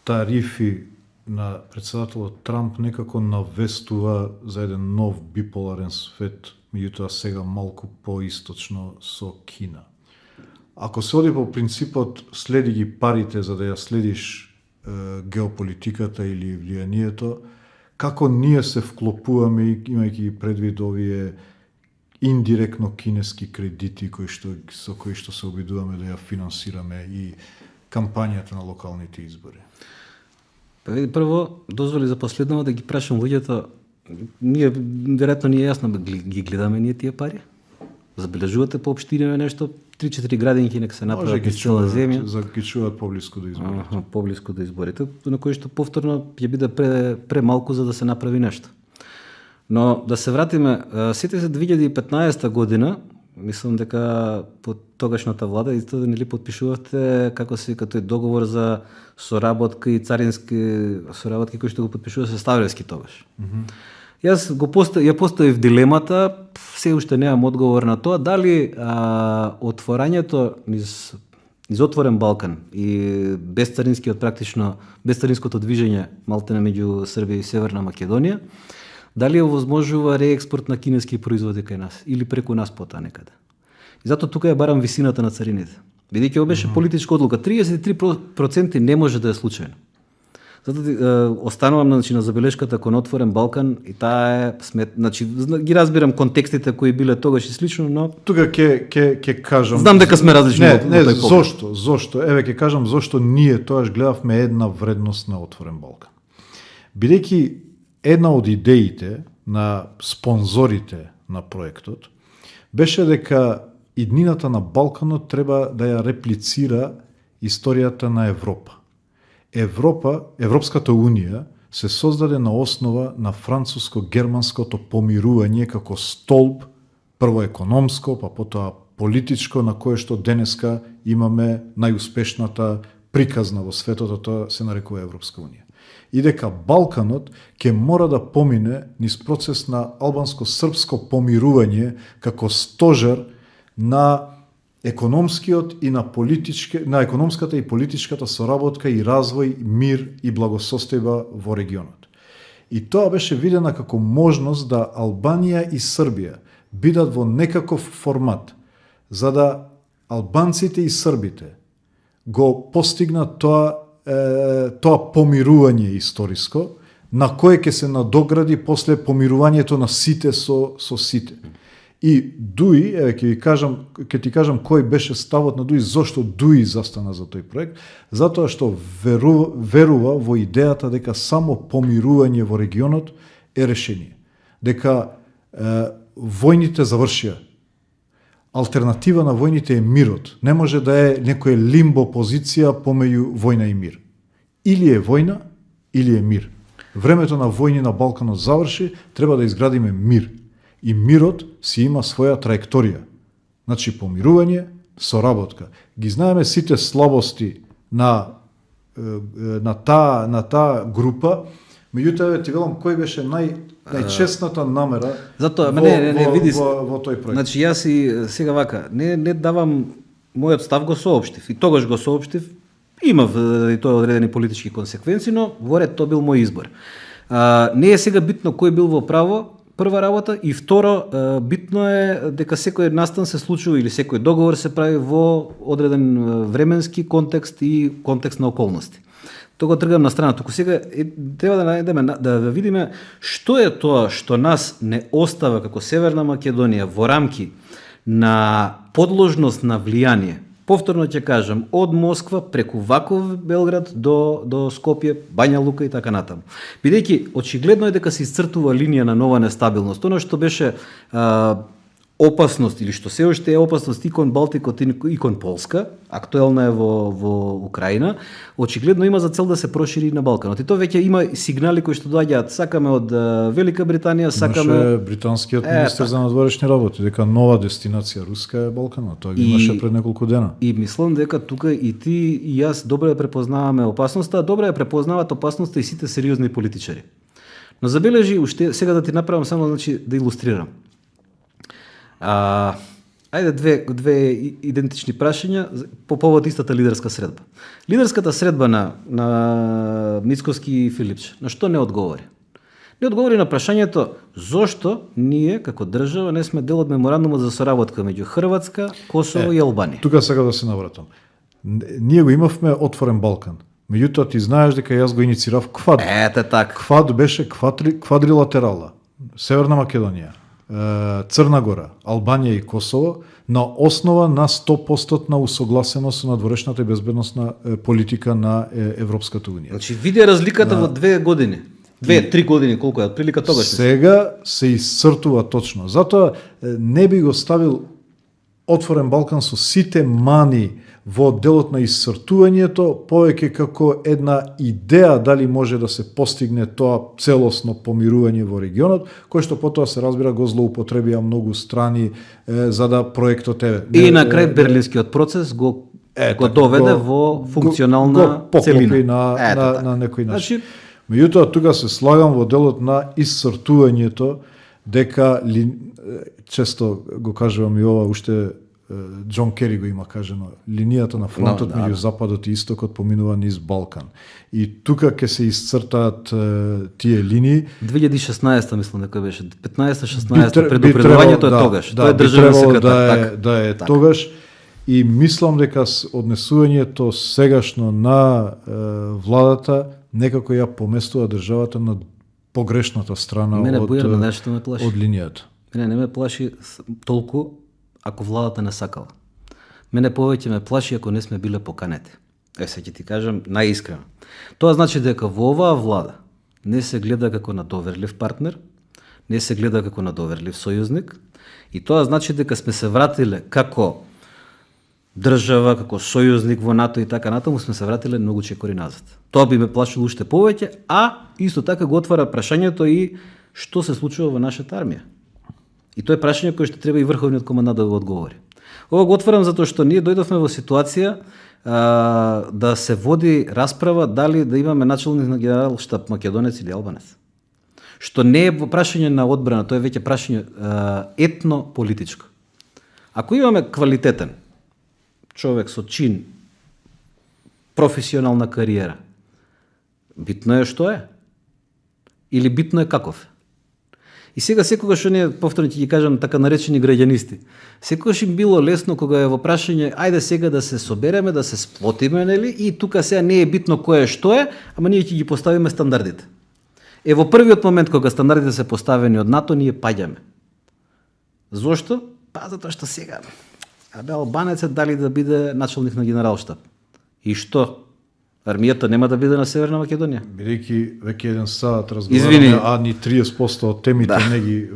S1: тарифи на председателот Трамп некако навестува за еден нов биполарен свет, меѓутоа сега малку поисточно со Кина. Ако се оди по принципот следи ги парите за да ја следиш геополитиката или влијанието, како ние се вклопуваме, имајќи предвид овие индиректно кинески кредити со кои што се обидуваме да ја финансираме и кампањата на локалните избори?
S2: Прво, дозволи за последново да ги прашам луѓето, ние веројатно не е јасно, ги гледаме ние тие пари? Забележувате по општиниме нешто? 3-4 градинки нека се направат из цела земја.
S1: За ги чуваат поблиску до изборите.
S2: Поблиску до изборите, на кои што повторно ќе биде премалку за да се направи нешто. Но да се вратиме, сете се 2015 година, мислам дека под тогашната влада исто нели потпишувавте како се вика тој договор за соработка и царински соработки кои што го потпишува со Ставревски тогаш. Јас ја поставив дилемата, се уште немам одговор на тоа, дали отворањето низ отворен Балкан и безцаринското движење малтене меѓу Србија и Северна Македонија, дали овозможува реекспорт на кинески производи кај нас или преку нас пота некаде. И затоа тука ја барам висината на царините. Бидејќи ова беше политичка одлука, 33% не може да е случајно. Затоа останувам на забелешката кон отворен Балкан и таа е ги разбирам контекстите кои биле тогаш и слично, но
S1: тука ќе кажам.
S2: Знам дека сме различни во тој
S1: поглед. Зошто? Еве ќе кажам зошто ние тоаш гледавме една вредност на отворен Балкан. Бидејќи една од идеите на спонзорите на проектот беше дека иднината на Балканот треба да ја реплицира историјата на Европа. Европската унија се создаде на основа на француско-германското помирување како столб, прво економско, па потоа политичко, на кое што денеска имаме најуспешната приказна во светот, тоа се нарекува Европска унија. И дека Балканот ќе мора да помине низ процес на албанско-српско помирување како стожер на економскиот и на економската и политичката соработка и развој, мир и благосостојба во регионот. И тоа беше видена како можност да Албанија и Србија бидат во некаков формат, за да албанците и србите го постигнат тоа помирување историско, на кое ќе се надогради после помирувањето на сите со сите. И Дуи, ќе ти кажам кој беше ставот на Дуи, зошто Дуи застана за тој проект, затоа што верува во идејата дека само помирување во регионот е решение. Дека војните завршија. Алтернатива на војните е мирот. Не може да е некоја лимбо позиција помеѓу војна и мир. Или е војна, или е мир. Времето на војни на Балканот заврши, треба да изградиме мир. И мирот си има своја траекторија. Значи помирување, соработка. Ги знаеме сите слабости на таа група, меѓутоа ти велам кој беше најчестната намера во тој проект.
S2: Значи јас и сега вака, не давам мојот став, го соопштив и тогаш го соопштив. Има и тоа одредени политички консеквенции, но во ред тоа бил мој избор. Не е сега битно кој бил во право, прва работа, и второ, битно е дека секој настан се случува или секој договор се прави во одреден временски контекст и контекст на околности. Тоа тргам на страна. Туку сега треба да најдеме, да видиме што е тоа што нас не остава како Северна Македонија во рамки на подложност на влијание. Повторно ќе кажам, од Москва преку Ваков, Белград до Скопје, Бања Лука и така натаму. Бидејќи очигледно е дека се исцртува линија на нова нестабилност. Оно што беше опасност или што се уште е опасност и кон Балтикот и кон Полска, актуелна е во Украина, очигледно има за цел да се прошири на Балканот. И тоа веќе има сигнали кои што доаѓаат, сакаме од Велика Британија, сакаме...
S1: Имаше британскиот министер за надворешни работи, дека нова дестинација руска е Балканот. Тоа ги имаше пред неколку дена.
S2: И мислам дека тука и ти и јас добро ја препознаваме опасноста, добро ја препознаваат опасноста и сите сериозни политичари. Но забележи, уште сега да ти направам само да илустрирам. Ајде две идентични прашања по повод истата лидерска средба. Лидерската средба на Мицковски и Филипче, на што не одговори? Не одговори на прашањето зошто ние како држава не сме дел од меморандумот за соработка меѓу Хрватска, Косово и Албанија.
S1: Тука сега да се навратам. Ние го имавме отворен Балкан. Меѓутоа ти знаеш дека јас го иницирав КВАД.
S2: Така.
S1: КВАД беше квадрилатерална. Северна Македонија, Црна Гора, Албанија и Косово на основа на 100% усогласеност со надворешната и безбедносна политика на Европската унија.
S2: Значи виде разликата во 2 години. 2-3 години колку е прилика тогаш.
S1: Сега се исцртува точно. Затоа не би го ставил отворен Балкан со сите мани во делот на исцртувањето повеќе како една идеја дали може да се постигне тоа целосно помирување во регионот, кој што потоа се разбира го злоупотребија многу страни за да проектот
S2: И на крај Берлинскиот процес го доведе во функционална целина.
S1: На некој начин. Меѓутоа, тука се слагам во делот на исцртувањето, дека често го кажувам и ова, уште Џон Кери го има кажано, линијата на фронтот меѓу Западот и Истокот поминува низ Балкан. И тука ќе се исцртаат тие линии.
S2: 2016 мислам дека беше, 15-16 предупредувањето е тогаш. Тоа е државен секретар.
S1: Да е тогаш. И мислам дека однесувањето сегашно на владата некако ја поместува државата на погрешната страна од линијата.
S2: Мене не ме плаши толку ако владата не сакала. Мене повеќе ме плаши ако не сме биле поканети. Се ќе ти кажам најискрено. Тоа значи дека во оваа влада не се гледа како на доверлив партнер, не се гледа како на доверлив сојузник, и тоа значи дека сме се вратиле како држава, како сојузник во НАТО и така натаму, сме се вратиле многу чекори назад. Тоа би ме плашило уште повеќе, а исто така го отвара прашањето и што се случува во нашата армија. И тоа е прашање кое што треба и врховниот командант да го одговори. Ова го отварам затоа што ние дојдовме во ситуација да се води расправа дали да имаме началник на генерал штаб македонец или албанец. Што не е прашање на одбрана, тоа е веќе прашање етно-политичко. Ако имаме квалитетен човек со чин, професионална кариера, битно е што е? Или битно е каков е? И сега секогаш ние, повторно ќе ги кажам, така наречени граѓанисти, секогаш им било лесно кога е во прашање, ајде сега да се собереме, да се сплотиме, нели? И тука сега не е битно кој е што е, ама ние ќе ги поставиме стандардите. Во првиот момент кога стандардите се поставени од НАТО, ние паѓаме. Зошто? Затоа што сега албанецот дали да биде началник на генералштаб. И што? Армијата нема да биде на Северна Македонија?
S1: Бидејќи веќе еден сат разговараме, а ни 30% од темите не ги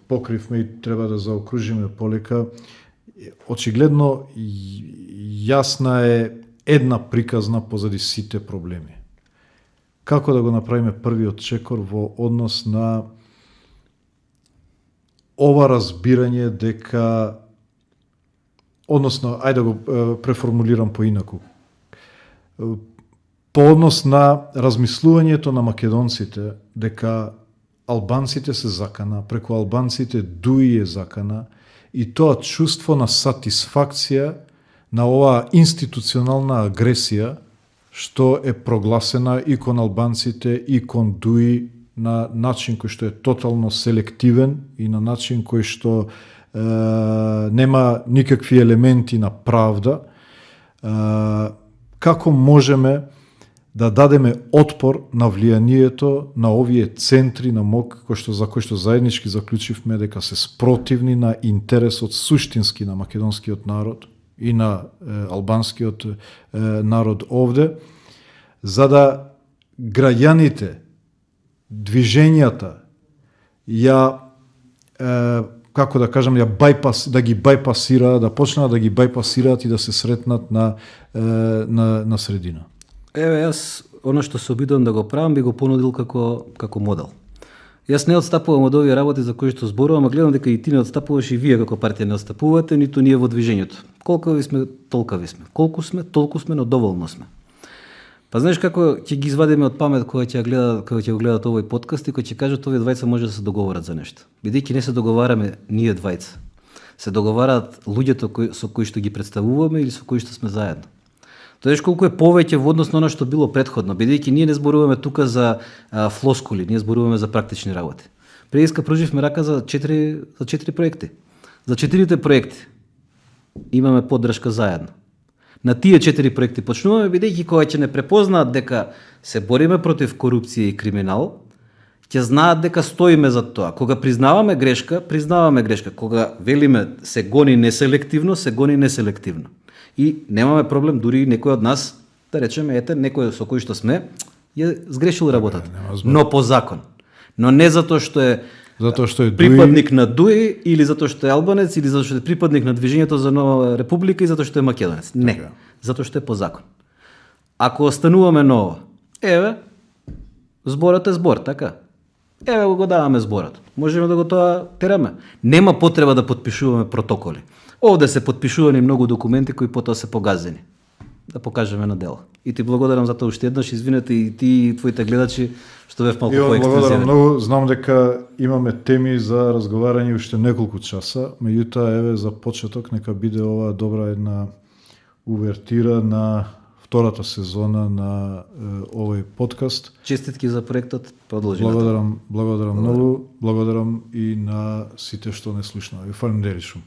S1: покривме и треба да заокружиме полека. Очигледно јасна е една приказна позади сите проблеми. Како да го направиме првиот чекор во однос на ова разбирање дека, односно, ајде да го преформулирам поинаку, по однос на размислувањето на македонците дека албанците се закана, преку албанците дуи е закана, и тоа чувство на сатисфакција на оваа институционална агресија што е прогласена и кон албанците и кон дуи на начин кој што е тотално селективен и на начин кој што нема никакви елементи на правда. Како можеме да дадеме отпор на влијанието на овие центри на МОК за кои што заеднички заклучивме дека се спротивни на интересот суштински на македонскиот народ и на албанскиот народ овде, за да граѓаните, движењата ја како да кажам, да ги бајпасираат, да почнат да ги бајпасираат и да се сретнат на средина.
S2: Јас оно што се обидувам да го правам би го понудил како модел. Јас не отстапувам од овие работи за кои што зборувам, а гледам дека и ти не отстапуваш и вие како партија не отстапувате, ниту ние во движењето. Колкови сме, толкави сме. Колку сме, толку сме, но доволно сме. Па знаеш како ќе ги извадиме од памет кога ќе го гледат овој подкаст и кога ќе кажат овие двајца може да се договорат за нешто. Бидејќи не се договараме ние двајца. Се договараат луѓето со кои што ги представуваме или со кои што сме заедно. Тоа е колку е повеќе во однос на оно што било претходно, бидејќи ние не зборуваме тука за флоскули, ние зборуваме за практични работи. Преиска пруживме рака за 4 проекти. За 4 проекти имаме поддршка заедно. На тие 4 проекти почнуваме, бидејќи кога ќе не препознаат дека се бориме против корупција и криминал, ќе знаат дека стоиме за тоа. Кога признаваме грешка, признаваме грешка. Кога велиме се гони неселективно, се гони неселективно. И немаме проблем, дури некој од нас, да речеме, ете, некој со кој што сме, ја сгрешил работата. Но по закон. Но не затоа што е
S1: Затоа што е
S2: припадник на ДУИ или затоа што е албанец или затоа што е припадник на Движењето за нова република и затоа што е македонец. Не,
S1: Така.
S2: затоа што е по закон. Ако остануваме на ова, еве, зборот е збор, така? Еве го даваме зборот. Можеме да го тоа тераме. Нема потреба да подпишуваме протоколи. Овде се подпишувани многу документи кои потоа се погазени. Да покажеме на дело. И ти благодарам за тоа уште еднаш, извинете и ти и твоите гледачи што бев малку
S1: благодарам
S2: поекстензивен.
S1: многу. Знам дека имаме теми за разговарање уште неколку часа, меѓутоа еве за почеток нека биде ова добра една увертира на втората сезона на овој подкаст.
S2: Честитки за проектот, продолжи на тоа.
S1: Благодарам многу, благодарам и на сите што не слушнаа. Ви фалим делишум.